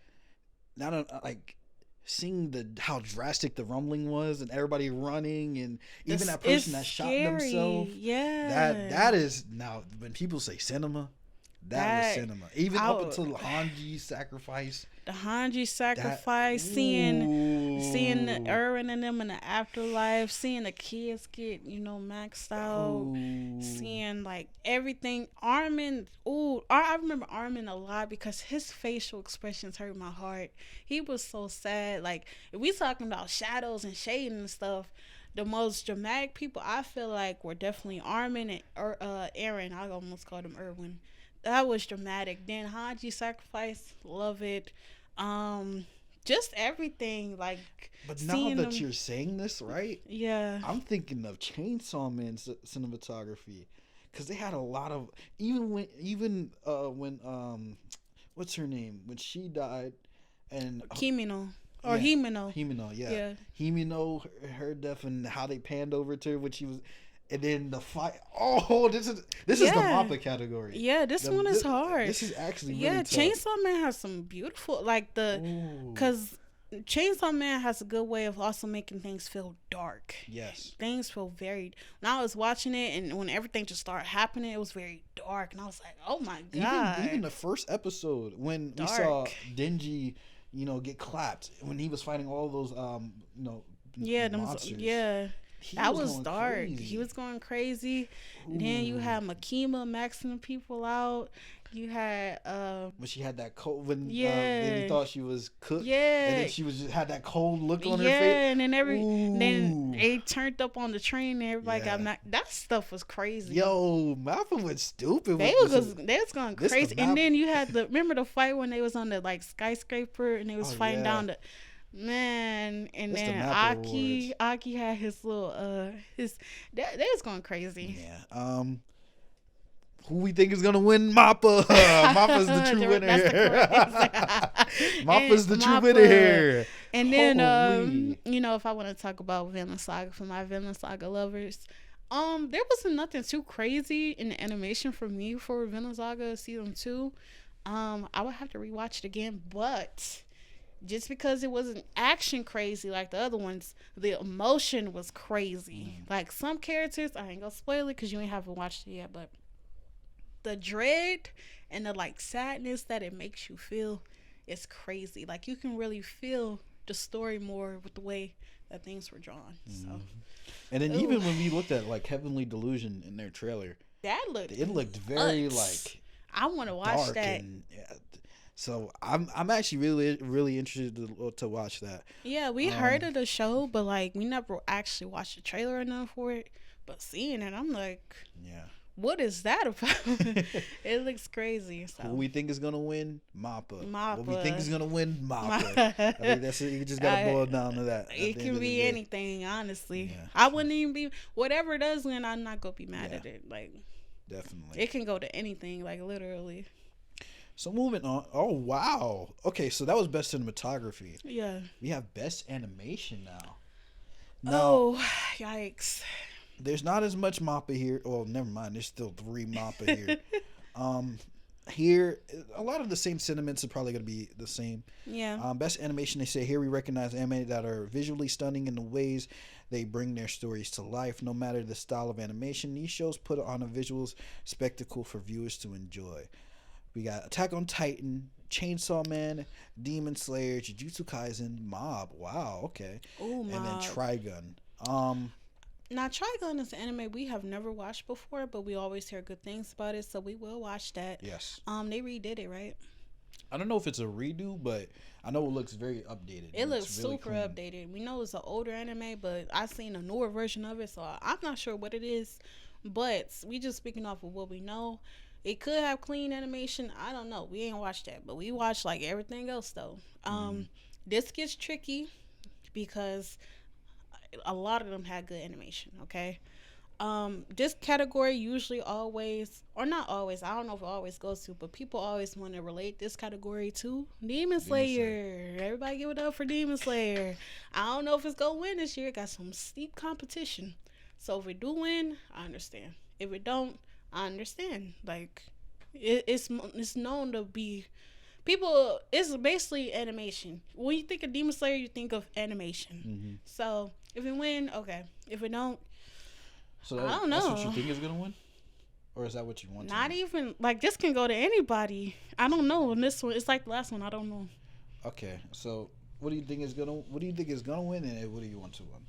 seeing how drastic the rumbling was and everybody running and even that person that shot themselves. Yeah. That is, now when people say cinema, that was cinema. Even up until Hanji's sacrifice. The Hanji sacrifice, seeing the Eren and them in the afterlife, seeing the kids get, maxed out, seeing like everything. Armin, I remember Armin a lot because his facial expressions hurt my heart. He was so sad. Like, if we talking about shadows and shading and stuff, the most dramatic people I feel like were definitely Armin and Eren. I almost called him Erwin. That was dramatic. Then Hanji sacrifice, love it. Just everything, like. But now that you're saying this, right? Yeah. I'm thinking of Chainsaw Man's cinematography, because they had a lot of when what's her name, when she died, and Kimino. Or Himeno. Himeno, yeah. Himeno, her death, and how they panned over to her when she was. And then the fight. Oh, this is the Mappa category. Yeah, this one is hard. This is actually really tough. Chainsaw Man has some beautiful, because Chainsaw Man has a good way of also making things feel dark. Yes, things feel very. When I was watching it, and when everything just started happening, it was very dark, and I was like, "Oh my God!" Even the first episode when we saw Denji get clapped when he was fighting all those monsters. That was dark. Crazy. He was going crazy. Then you had Makima maxing people out. You had when she had that cold then he thought she was cooked. Yeah. And then she was just had that cold look on her face. Yeah, and then they turned up on the train and everybody got knocked. That stuff was crazy. Yo, Mappa was stupid. They was going crazy. And then you had remember the fight when they was on the like skyscraper and they was fighting down the man, and then Aki had his little they was going crazy. Yeah. Who we think is gonna win? Mappa. Mappa's the true winner. Mappa's the true winner here. And then if I want to talk about Vinland Saga for my Vinland Saga lovers, there wasn't nothing too crazy in the animation for me for Vinland Saga season 2. I would have to rewatch it again, but just because it wasn't action crazy like the other ones, the emotion was crazy. Like some characters, I ain't gonna spoil it because you haven't watched it yet, but the dread and the like sadness that it makes you feel is crazy. Like you can really feel the story more with the way that things were drawn. So, and then even when we looked at like Heavenly Delusion in their trailer, it looked very like I want to watch that. So I'm actually really really interested to watch that. Yeah, we heard of the show, but like we never actually watched the trailer enough for it. But seeing it, I'm like, what is that about? It looks crazy. So. Who we think is gonna win? Mappa. What we think is gonna win? Mappa. I think that's it. You just gotta boil down to that. It can be anything, honestly. Yeah, I wouldn't even be whatever it does win. I'm not gonna be mad at it. Like, definitely, it can go to anything. Like literally. So moving on. Oh wow. Okay, so that was best cinematography. Yeah. We have best animation now. Oh, yikes. There's not as much Mappa here. Well, never mind. There's still 3 Mappa here. Here, a lot of the same sentiments are probably going to be the same. Yeah. Best animation, they say here we recognize anime that are visually stunning in the ways they bring their stories to life. No matter the style of animation, these shows put on a visuals spectacle for viewers to enjoy. We got Attack on Titan, Chainsaw Man, Demon Slayer, Jujutsu Kaisen, Mob. Wow, okay. Ooh, Mob. And then Trigun. Now, Trigun is an anime we have never watched before, but we always hear good things about it, so we will watch that. Yes. They redid it, right? I don't know if it's a redo, but I know it looks very updated. It looks really super clean. Updated. We know it's an older anime, but I've seen a newer version of it, so I'm not sure what it is. But we just speaking off of what we know. It could have clean animation. I don't know. We ain't watched that, but we watched like everything else though. This gets tricky because a lot of them had good animation. Okay. This category usually always, or not always, I don't know if it always goes to, but people always want to relate this category to Demon Slayer. Everybody give it up for Demon Slayer. I don't know if it's gonna win this year. It got some steep competition. So if it do win, I understand. If it don't, I understand. Like, it's known to be people. It's basically animation. When you think of Demon Slayer, you think of animation. Mm-hmm. So if it win, okay. If it don't, so I don't know. That's what you think is gonna win, or is that what you want? Not even like this can go to anybody. I don't know. And this one, it's like the last one. I don't know. Okay, so what do you think is gonna win, and what do you want to win?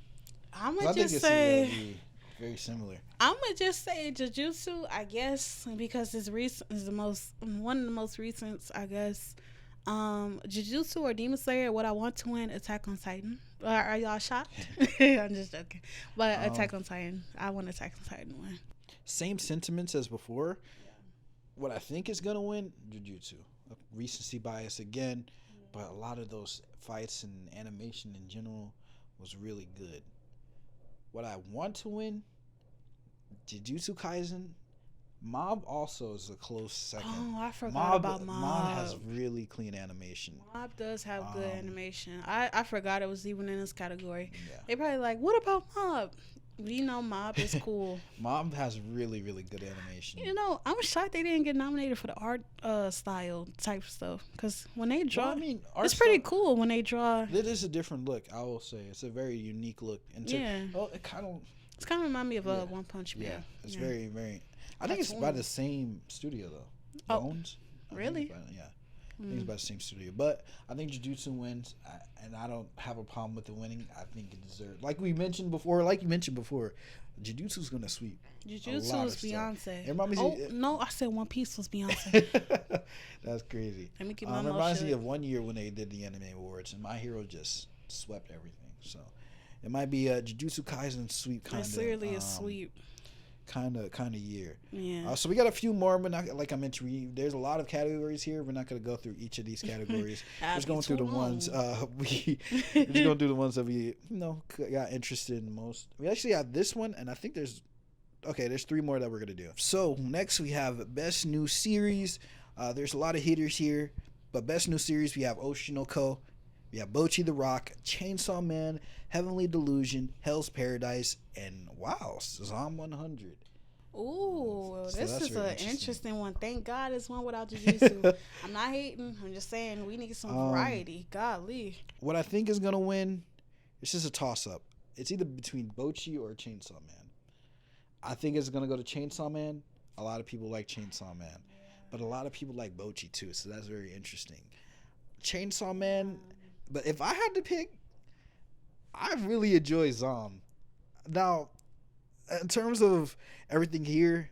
I'm gonna just say. Very similar. I'm gonna just say Jujutsu, I guess, because it's recent. Is one of the most recent, I guess. Jujutsu or Demon Slayer. What I want to win, Attack on Titan. Are y'all shocked? I'm just joking. But Attack on Titan. I want Attack on Titan to win. Same sentiments as before. Yeah. What I think is gonna win, Jujutsu. Recency bias again, but a lot of those fights and animation in general was really good. What I want to win, Jujutsu Kaisen. Mob also is a close second. Oh, I forgot about Mob. Mob has really clean animation. Mob does have good animation. I forgot it was even in this category. Yeah. They probably like, what about Mob? We know Mob is cool. Mob has really, really good animation. You know, I'm shocked they didn't get nominated for the art style type stuff. Because when they draw, it's pretty cool when they draw. It is a different look, I will say. It's a very unique look. It kind of reminds me of One Punch Man. Yeah, it's very, very. I think it's by the same studio though. Bones. Really? Yeah. I think it's by the same studio. But I think Jujutsu wins, and I don't have a problem with it winning. I think it deserves. Like you mentioned before, Jujutsu's going to sweep. Jujutsu is Beyonce. No, I said One Piece was Beyonce. That's crazy. Let me keep my mouth shut. It reminds me of one year when they did the Anime Awards, and My Hero just swept everything. So it might be a Jujutsu Kaisen sweep kind of. It's literally a sweep. Kind of year. Yeah. So we got a few more, but not, like I mentioned, there's a lot of categories here. We're not going to go through each of these categories. We're just going through the ones we're just going through the ones that we got interested in the most. We actually have this one, and I think there's 3 more that we're going to do. So next we have Best New Series. There's a lot of hitters here, but Best New Series we have Oshinoko, we have Bocchi the Rock, Chainsaw Man, Heavenly Delusion, Hell's Paradise, and Zom 100. Ooh, so this is an interesting one. Thank God it's one without Jujutsu. I'm not hating. I'm just saying we need some variety. Golly. What I think is going to win, it's just a toss-up. It's either between Bocchi or Chainsaw Man. I think it's going to go to Chainsaw Man. A lot of people like Chainsaw Man. But a lot of people like Bocchi too, so that's very interesting. Chainsaw Man, but if I had to pick, I really enjoy Zom. Now, in terms of everything here,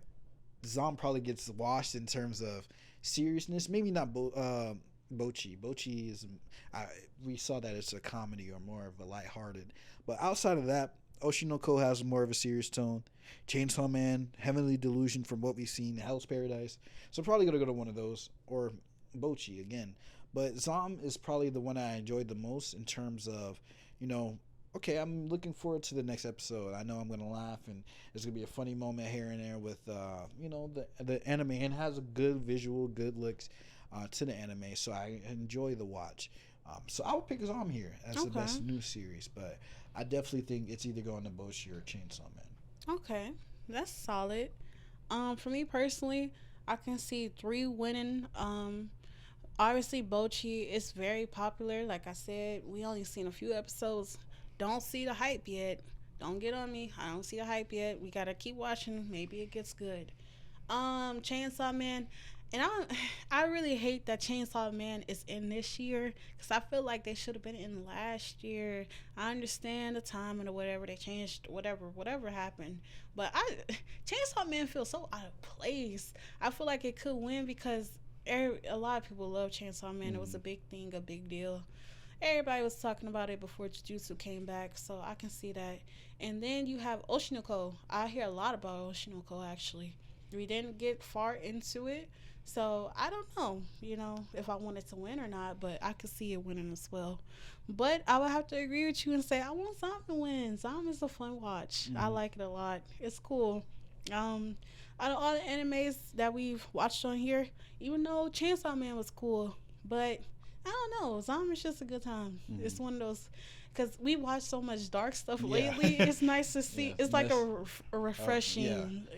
Zom probably gets washed in terms of seriousness. Maybe not Bocchi. Bocchi is, we saw that it's a comedy or more of a lighthearted. But outside of that, Oshinoko has more of a serious tone. Chainsaw Man, Heavenly Delusion from what we've seen, Hell's Paradise. So probably going to go to one of those, or Bocchi again. But Zom is probably the one I enjoyed the most in terms of, okay, I'm looking forward to the next episode. I know I'm going to laugh, and there's going to be a funny moment here and there with, the anime. And has a good visual, good looks to the anime, so I enjoy the watch. So I would pick Zom here as the best new series, but I definitely think it's either going to Bocchi or Chainsaw Man. Okay, that's solid. For me personally, I can see 3 winning. Obviously, Bocchi is very popular. Like I said, we only seen a few episodes. Don't see the hype yet. Don't get on me. I don't see the hype yet. We gotta keep watching. Maybe it gets good. Chainsaw Man, and I really hate that Chainsaw Man is in this year, because I feel like they should have been in last year. I understand the timing or whatever, they changed whatever happened, but Chainsaw Man feels so out of place. I feel like it could win because a lot of people love Chainsaw Man. It was a big thing, a big deal. Everybody was talking about it before Jujutsu came back, so I can see that. And then you have Oshinoko. I hear a lot about Oshinoko, actually. We didn't get far into it, so I don't know, if I wanted to win or not, but I could see it winning as well. But I would have to agree with you and say I want Zom to win. Zom is a fun watch. I like it a lot. It's cool. Out of all the animes that we've watched on here, even though Chainsaw Man was cool, but I don't know, Zom is just a good time. It's one of those, because we watch so much dark stuff lately. It's nice to see. It's like a refreshing,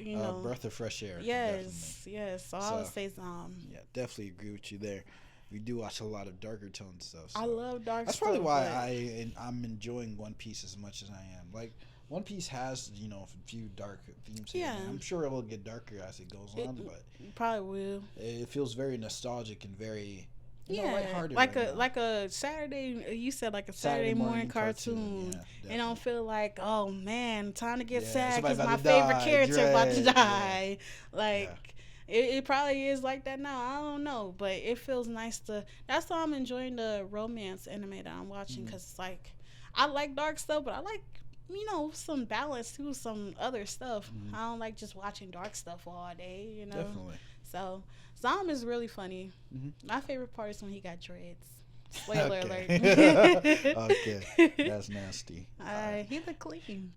breath of fresh air. Yes. So I would say Zom. Yeah, definitely agree with you there. We do watch a lot of darker tone stuff. So I love dark stuff. That's probably why I'm enjoying One Piece as much as I am. Like, One Piece has, a few dark themes. Yeah. I'm sure it will get darker as it goes on, but it probably will. It feels very nostalgic and very lighthearted. Like a Saturday. You said like a Saturday morning cartoon. And don't feel like, oh man, time to get sad because my favorite character about to die. It probably is like that now. I don't know, but it feels nice to. That's why I'm enjoying the romance anime that I'm watching, because it's like I like dark stuff, but I like some balance too, some other stuff. I don't like just watching dark stuff all day. Definitely. So Zom is really funny. My favorite part is when he got dreads. Spoiler alert. Okay, that's nasty. He look clean.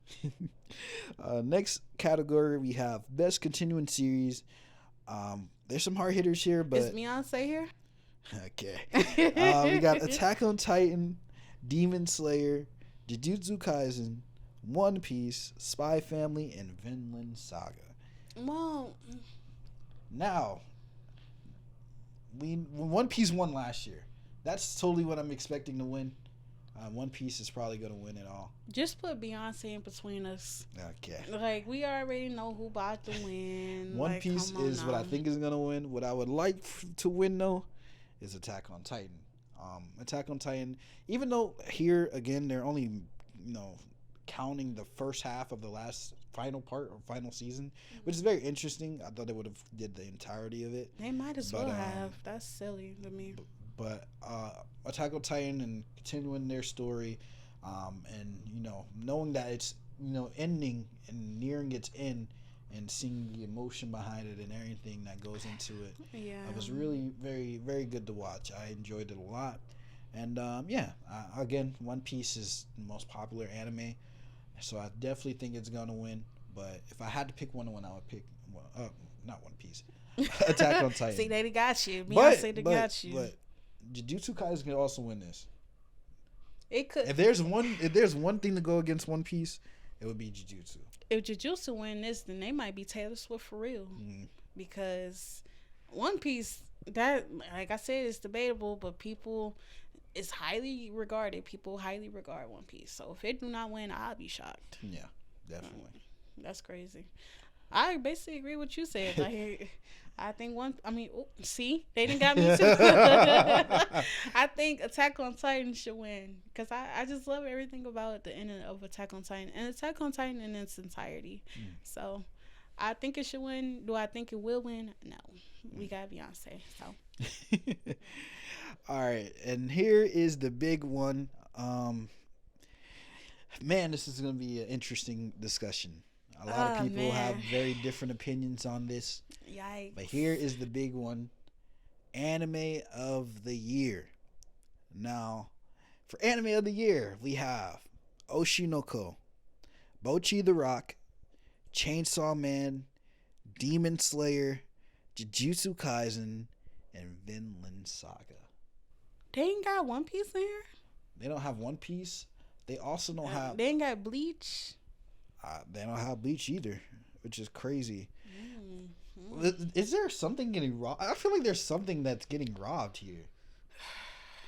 Next category we have best continuing series. There's some hard hitters here, but is Beyonce here? Okay. We got Attack on Titan, Demon Slayer, Jujutsu Kaisen, One Piece, Spy Family, and Vinland Saga. Well, now One Piece won last year. That's totally what I'm expecting to win. One Piece is probably going to win it all. Just put Beyonce in between us. Okay. Like, we already know who about to win. One Piece is what I think is going to win. What I would like to win, though, is Attack on Titan. Attack on Titan, even though here again they're only counting the first half of the last final part or final season, which is very interesting. I thought they would have did the entirety of it. They might as well have. That's silly to me. But Attack on Titan and continuing their story, and knowing that it's ending and nearing its end, and seeing the emotion behind it and everything that goes into it. Yeah, it was really very, very good to watch. I enjoyed it a lot. And again, One Piece is the most popular anime, so I definitely think it's gonna win. But if I had to pick one, I would pick not One Piece, Attack on Titan. See, they got you. Beyonce, they got you. But Jujutsu Kaisen can also win this. It could. If there's one thing to go against One Piece, it would be Jujutsu. If Jujustu win this, then they might be Taylor Swift for real. Because One Piece, that, like I said, is debatable, but it's highly regarded. People highly regard One Piece. So if it do not win, I'll be shocked. Yeah, definitely. That's crazy. I basically agree with what you said. I think see, they didn't got me too. I think Attack on Titan should win because I just love everything about the ending of Attack on Titan and Attack on Titan in its entirety. So I think it should win. Do I think it will win? No. We got Beyonce. So. All right, and here is the big one. Man, this is going to be an interesting discussion. A lot of people have very different opinions on this. Yikes. But here is the big one. Anime of the Year. Now, for Anime of the Year, we have Oshinoko, Bocchi the Rock, Chainsaw Man, Demon Slayer, Jujutsu Kaisen, and Vinland Saga. They ain't got One Piece in here? They don't have One Piece. They also don't have... They ain't got Bleach? They don't have Bleach either, which is crazy. Is there something getting robbed? I feel like there's something that's getting robbed here.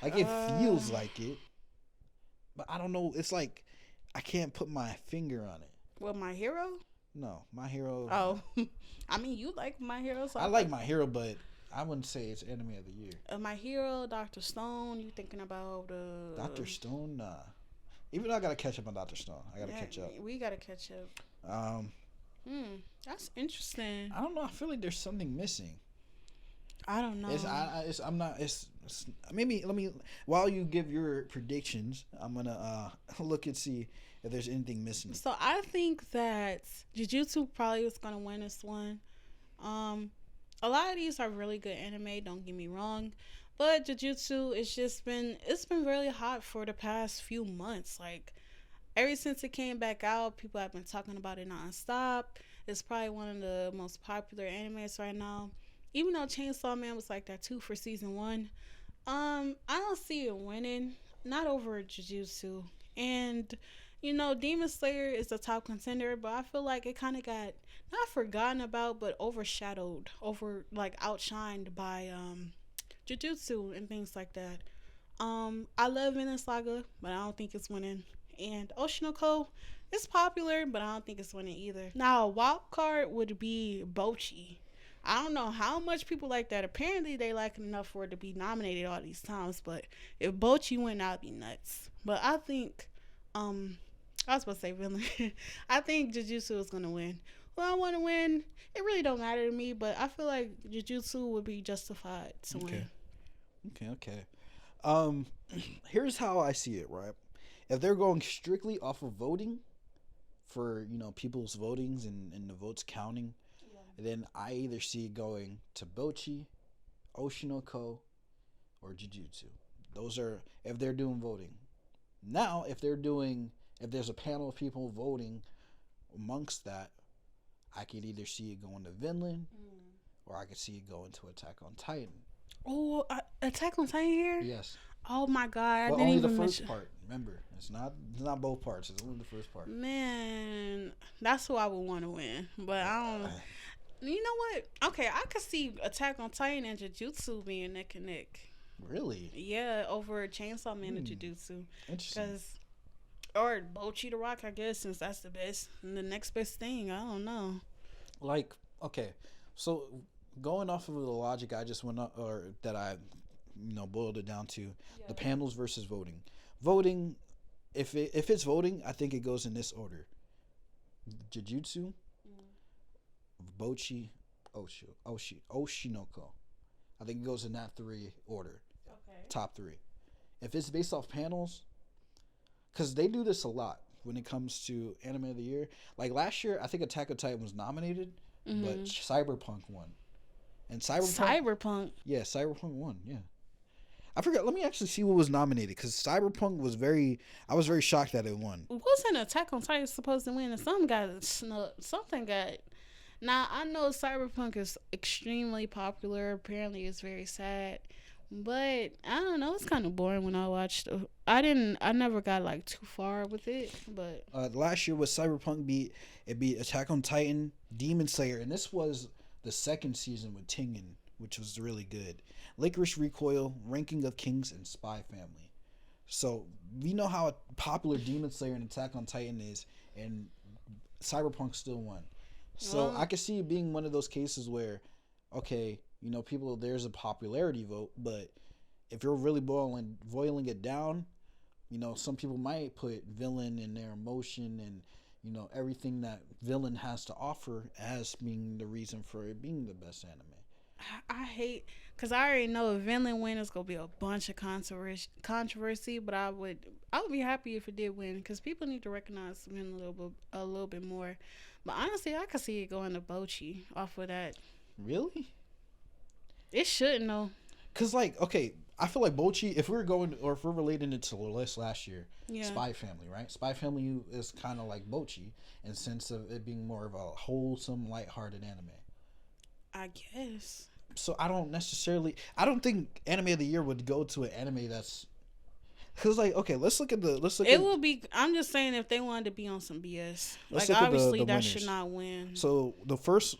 Like, it feels like it. But I don't know. It's like I can't put my finger on it. Well, My Hero? No, My Hero. Oh. I mean, you like My Hero. So I like My Hero, but I wouldn't say it's Anime of the Year. My Hero, Dr. Stone, you thinking about... Dr. Stone? Nah. Even though I gotta catch up on Dr. Stone. I gotta catch up. We gotta catch up. That's interesting. I don't know. I feel like there's something missing. I don't know. Maybe let me, while you give your predictions, I'm gonna look and see if there's anything missing. So I think that Jujutsu probably is gonna win this one. A lot of these are really good anime, don't get me wrong. But Jujutsu, it's been really hot for the past few months. Like, ever since it came back out, people have been talking about it nonstop. It's probably one of the most popular animes right now. Even though Chainsaw Man was like that too for season 1. I don't see it winning. Not over Jujutsu. And, Demon Slayer is the top contender, but I feel like it kind of got, not forgotten about, but outshined by, Jujutsu and things like that. I love Vinland Saga, but I don't think it's winning. And Oshinoko is popular, but I don't think it's winning either. Now, a wild card would be Bocchi. I don't know how much people like that. Apparently, they like it enough for it to be nominated all these times. But if Bocchi win, I'd be nuts. But I think, I was supposed to say Vinland. I think Jujutsu is gonna win. Well, I want to win. It really don't matter to me, but I feel like Jujutsu would be justified to win. Okay. Here's how I see it, right? If they're going strictly off of voting for, people's votings and the votes counting, then I either see it going to Bocchi, Oshinoko, or Jujutsu. Those are, if they're doing voting. Now, if there's a panel of people voting amongst that, I could either see it going to Vinland, or I could see it going to Attack on Titan. Oh, Attack on Titan here? Yes. Oh my God! I didn't only even the first part. Remember, it's not both parts. It's only the first part. Man, that's who I would want to win, but I don't. You know what? Okay, I could see Attack on Titan and Jujutsu being neck and neck. Really? Yeah, over Chainsaw Man and Jujutsu. Interesting. Or Bocchi the Rock, I guess, since that's the best. And the next best thing, I don't know. Like, okay, so going off of the logic I just went up, or that I boiled it down to the panels versus voting. Voting, if it's voting, I think it goes in this order: Jujutsu, Bochi, Oshinoko. I think it goes in that 3 order. Okay. Top 3. If it's based off panels, because they do this a lot when it comes to anime of the year. Like last year, I think Attack on Titan was nominated, but Cyberpunk won. And Cyberpunk? Yeah, Cyberpunk won. Yeah. I forgot. Let me actually see what was nominated, because Cyberpunk was I was very shocked that it won. Wasn't Attack on Titan supposed to win? And something got. Now, I know Cyberpunk is extremely popular. Apparently, it's very sad. But, I don't know. It's kind of boring when I watched. I never got, like, too far with it. But last year was Cyberpunk beat Attack on Titan, Demon Slayer. And this was the 2nd season with Tengen, which was really good. Licorice Recoil, Ranking of Kings, and Spy Family. So, we know how popular Demon Slayer and Attack on Titan is. And Cyberpunk still won. So I could see it being one of those cases where, okay, there's a popularity vote, but if you're really boiling it down, some people might put villain in their emotion and, everything that villain has to offer as being the reason for it being the best anime. I hate, because I already know if villain win, it's going to be a bunch of controversy, but I would be happy if it did win, because people need to recognize villain a little bit more. But honestly, I could see it going to Bochi off of that. Really? It shouldn't, though. Because, okay, I feel like Bochi, if we're relating it to the list last year, Spy Family, right? Spy Family is kind of like Bochi in sense of it being more of a wholesome, lighthearted anime. I guess. So I don't think Anime of the Year would go to an anime that's... Because, okay, I'm just saying if they wanted to be on some BS. Obviously, that winners. Should not win. So, the first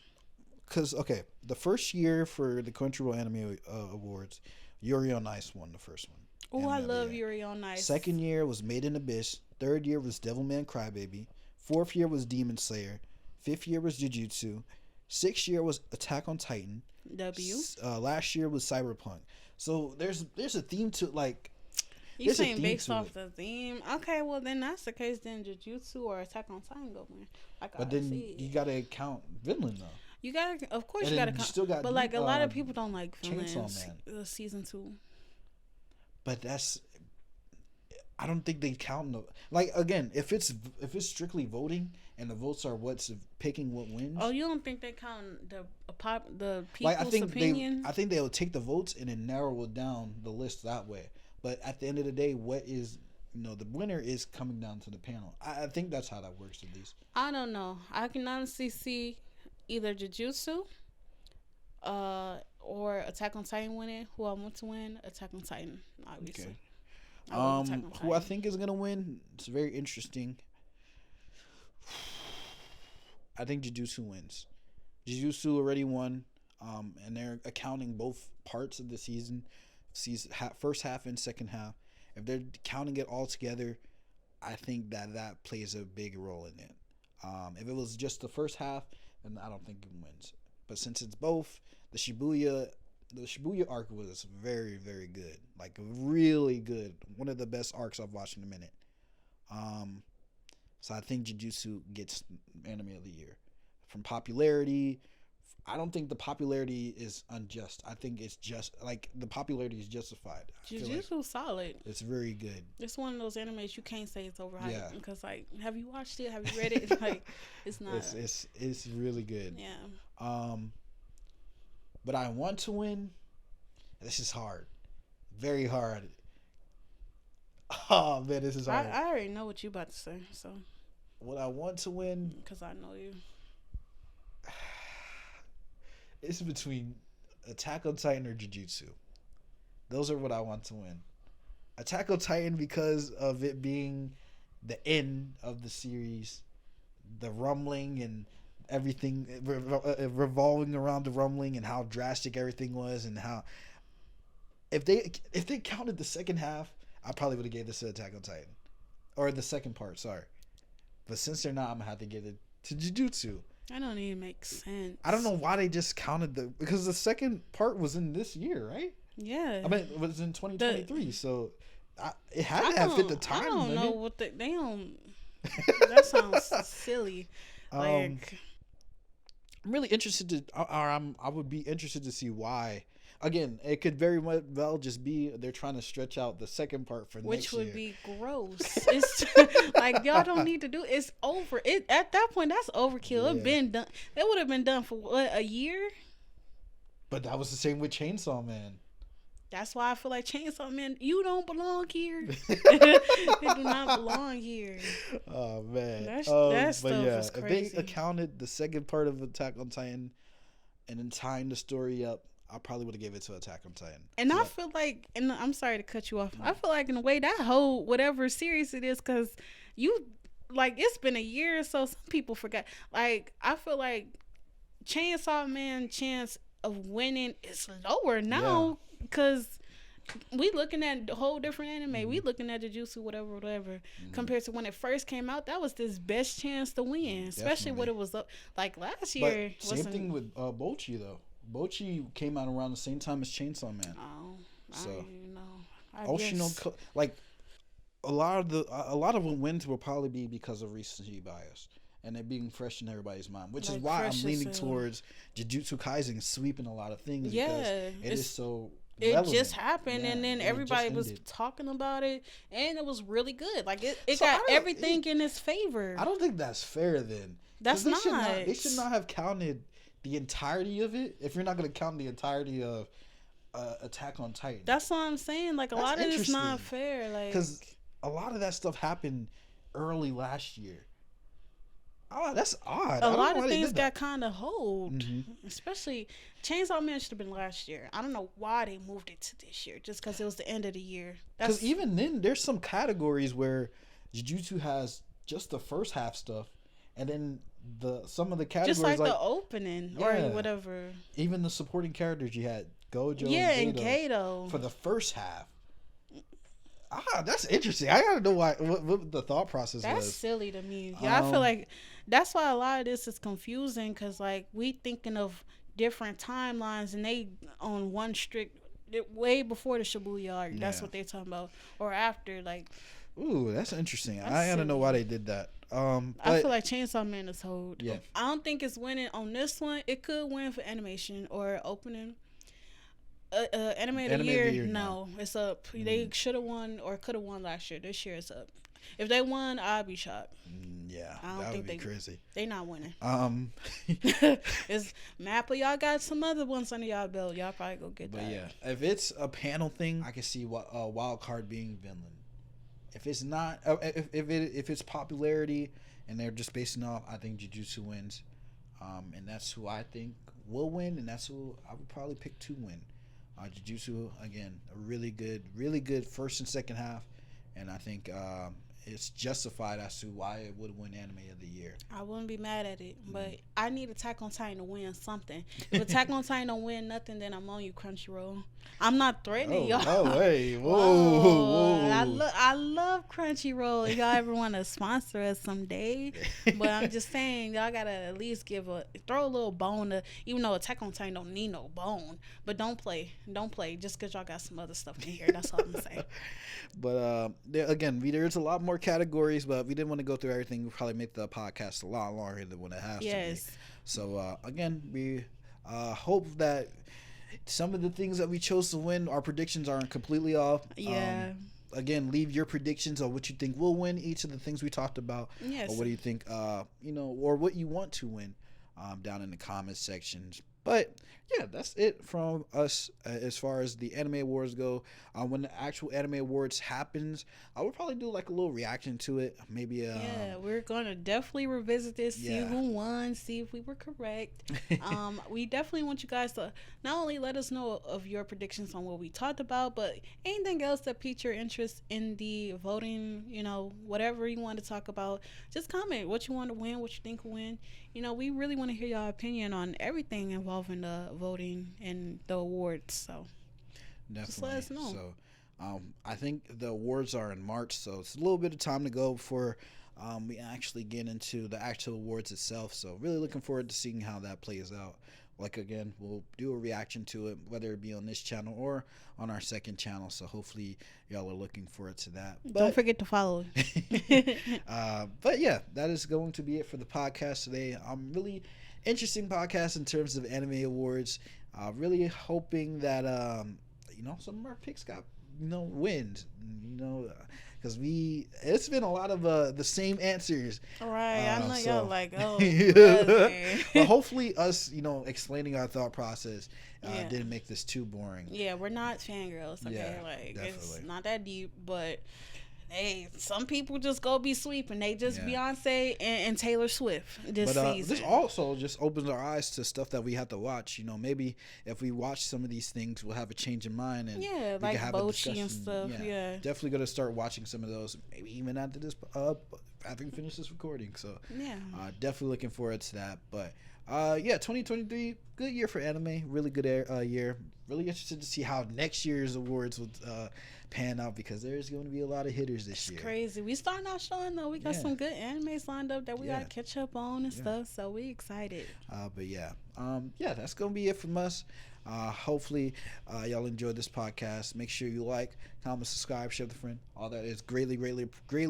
year for the Crunchyroll Anime Awards, Yuri on Ice won the first one. Oh, I love Yuri on Ice. Second year was Made in Abyss. Third year was Devilman Crybaby. Fourth year was Demon Slayer. Fifth year was Jujutsu. Sixth year was Attack on Titan. Last year was Cyberpunk. So, there's a theme to, You saying based off the theme? Okay, well then that's the case. Then Jujutsu or Attack on Titan go win. But then you gotta count villain though. You gotta, of course, you gotta count. But a lot of people don't like villains. Season 2. But I don't think they count again. If it's strictly voting and the votes are what's picking what wins. Oh, you don't think they count the people's opinion? I think they'll take the votes and then narrow it down the list that way. But at the end of the day, what is, the winner is coming down to the panel. I think that's how that works at least. I don't know. I can honestly see either Jujutsu or Attack on Titan winning. Who I want to win? Attack on Titan, obviously. Okay. Who I think is going to win? It's very interesting. I think Jujutsu wins. Jujutsu already won, and they're accounting both parts of the season first half and second half. If they're counting it all together, I think that plays a big role in it. If it was just the first half, then I don't think it wins. But since it's both, the Shibuya arc was very, very good. Really good. One of the best arcs I've watched in a minute. So I think Jujutsu gets Anime of the Year. From popularity, I don't think the popularity is unjust. I think it's just the popularity is justified. Jujutsu's solid. It's very good. It's one of those animes you can't say it's overhyped because have you watched it? Have you read it? It's not. It's really good. Yeah. But I want to win. This is hard. Very hard. Oh man, this is hard. I already know what you about to say. So. What I want to win. Because I know you. It's between Attack on Titan or Jujutsu. Those are what I want to win. Attack on Titan because of it being the end of the series, the rumbling and everything revolving around the rumbling and how drastic everything was, and how if they counted the second half, I probably would have gave this to Attack on Titan, or the second part. Sorry, but since they're not, I'm gonna have to give it to Jujutsu. That don't even make sense. I don't know why they just counted because the second part was in this year, right? Yeah. I mean, it was in 2023, so it had to have fit the time limit. I don't know what they don't. That sounds silly. Like, I'm really interested to, I would be interested to see why. Again, it could very well just be they're trying to stretch out the second part for next year. Which would be gross. It's like, y'all don't need to do it. It's over. It at that point, that's overkill. Yeah. It been done. It would have been done for what, a year? But that was the same with Chainsaw Man. That's why I feel like Chainsaw Man, you don't belong here. You do not belong here. Oh man, that stuff was crazy. If they accounted the second part of Attack on Titan and then tying the story up, I probably would have given it to Attack on Titan. And I feel like, and I'm sorry to cut you off, I feel like in a way that whole whatever series it is, because you, like, it's been a year or so, some people forgot. Like, I feel like Chainsaw Man chance of winning is lower now, because we looking at a whole different anime. We looking at Jujustu, whatever, compared to when it first came out. That was this best chance to win, especially what it was up like last year. But same thing with Bocchi though. Bocchi came out around the same time as Chainsaw Man. Oh, so I don't even know. Oshino, like a lot of the wins will probably be because of recency bias and it being fresh in everybody's mind, which is why I'm leaning towards Jujutsu Kaisen sweeping a lot of things. Yeah, because it is so. It relevant. Just happened, and then everybody was talking about it, and it was really good. Like it got everything in its favor. I don't think that's fair. Then that's not. They should not have counted the entirety of it. If you're not going to count the entirety of Attack on Titan, that's what I'm saying. Like a lot of it's not fair. Like because a lot of that stuff happened early last year. Oh, that's odd. A lot of things got kind of hold, especially Chainsaw Man should have been last year. I don't know why they moved it to this year, just because it was the end of the year. Because even then, there's some categories where Jujutsu has just the first half stuff, and then some of the categories just like the opening or whatever. Even the supporting characters you had Gojo, and Gato for the first half. That's interesting. I gotta know what the thought process was. That's silly to me. Yeah, I feel like that's why a lot of this is confusing, because like we thinking of different timelines and they on one strict way before the Shibuya arc. That's what they're talking about, or after. Like, ooh, that's interesting. I gotta know why they did that. I feel like Chainsaw Man is hold. Yeah, I don't think it's winning on this one. It could win for animation or opening. Anime of the year, no, it's up. They should have won or could have won last year. This year it's up. If they won, I'd be shocked. Yeah, that would be crazy. They not winning. It's Mappa. Y'all got some other ones under y'all belt. Y'all probably go get that. But yeah, if it's a panel thing, I can see what wild card being Vinland. If it's not, if it's popularity and they're just basing off, I think Jujutsu wins, and that's who I think will win, and that's who I would probably pick to win. Jujutsu, again, a really good first and second half, and I think it's justified as to why it would win Anime of the Year. I wouldn't be mad at it, but I need Attack on Titan to win something. If Attack on Titan don't win nothing, then I'm on you, Crunchyroll. I'm not threatening y'all. Oh, hey, whoa. I love Crunchyroll. If y'all ever want to sponsor us someday, but I'm just saying y'all gotta at least throw a little bone to, even though Attack on Titan don't need no bone, but don't play just because y'all got some other stuff in here. That's all I'm saying. But again, there's a lot more categories, but we didn't want to go through everything. We probably make the podcast a lot longer than what it has to be. So again, we hope that some of the things that we chose to win, our predictions aren't completely off. Again, leave your predictions on what you think will win each of the things we talked about, or what do you think, or what you want to win, down in the comments sections. But yeah, that's it from us as far as the Anime Awards go. When the actual Anime Awards happens, I would probably do like a little reaction to it. Maybe we're gonna definitely revisit this, see who won, see if we were correct. We definitely want you guys to not only let us know of your predictions on what we talked about, but anything else that piqued your interest in the voting. Whatever you want to talk about, just comment what you want to win, what you think will win. We really want to hear your opinion on everything involving the voting and the awards. So definitely, just let us know. So I think the awards are in March, so it's a little bit of time to go before we actually get into the actual awards itself. So really looking forward to seeing how that plays out. like again, we'll do a reaction to it, whether it be on this channel or on our second channel. So hopefully y'all are looking forward to that. But, don't forget to follow. But yeah, that is going to be it for the podcast today. Really interesting podcast in terms of anime awards. Really hoping that some of our picks got wins. Because it's been a lot of the same answers. Right, I know y'all like, oh. But hopefully us, explaining our thought process didn't make this too boring. Yeah, we're not fangirls, okay? Yeah, like, definitely. It's not that deep, but hey, some people just go be sweeping. They just Beyonce and Taylor Swift this season. This also just opens our eyes to stuff that we have to watch. Maybe if we watch some of these things, we'll have a change in mind and we like can have Bochi and stuff. Yeah, definitely gonna start watching some of those. Maybe even after this, after we finish this recording. So definitely looking forward to that. But 2023, good year for anime. Really good year. Really interested to see how next year's awards would pan out, because there's going to be a lot of hitters this year. It's crazy. We starting out showing though. We got some good animes lined up that we gotta catch up on and stuff. So we excited. That's gonna be it from us. Hopefully y'all enjoyed this podcast. Make sure you like, comment, subscribe, share with a friend. All that is greatly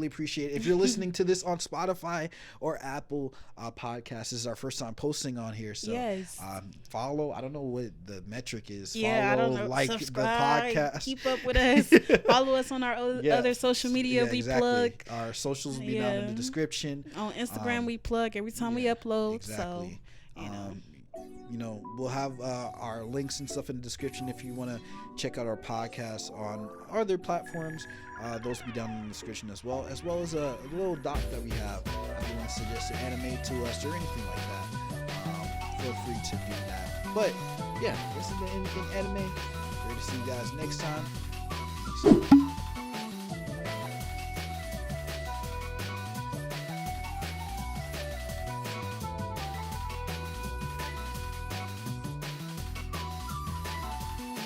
appreciated. If you're listening to this on Spotify or Apple Podcasts, this is our first time posting on here, so follow. I don't know what the metric is. Follow, I don't know. Like subscribe, the podcast, keep up with us. Follow us on our other social media. We plug our socials will be down in the description. On Instagram we plug every time we upload. Exactly. So we'll have our links and stuff in the description if you want to check out our podcast on other platforms. Those will be down in the description as well as a little doc that we have. If you want to suggest an anime to us or anything like that, feel free to do that. But this is the Anything Anime. Ready to see you guys next time.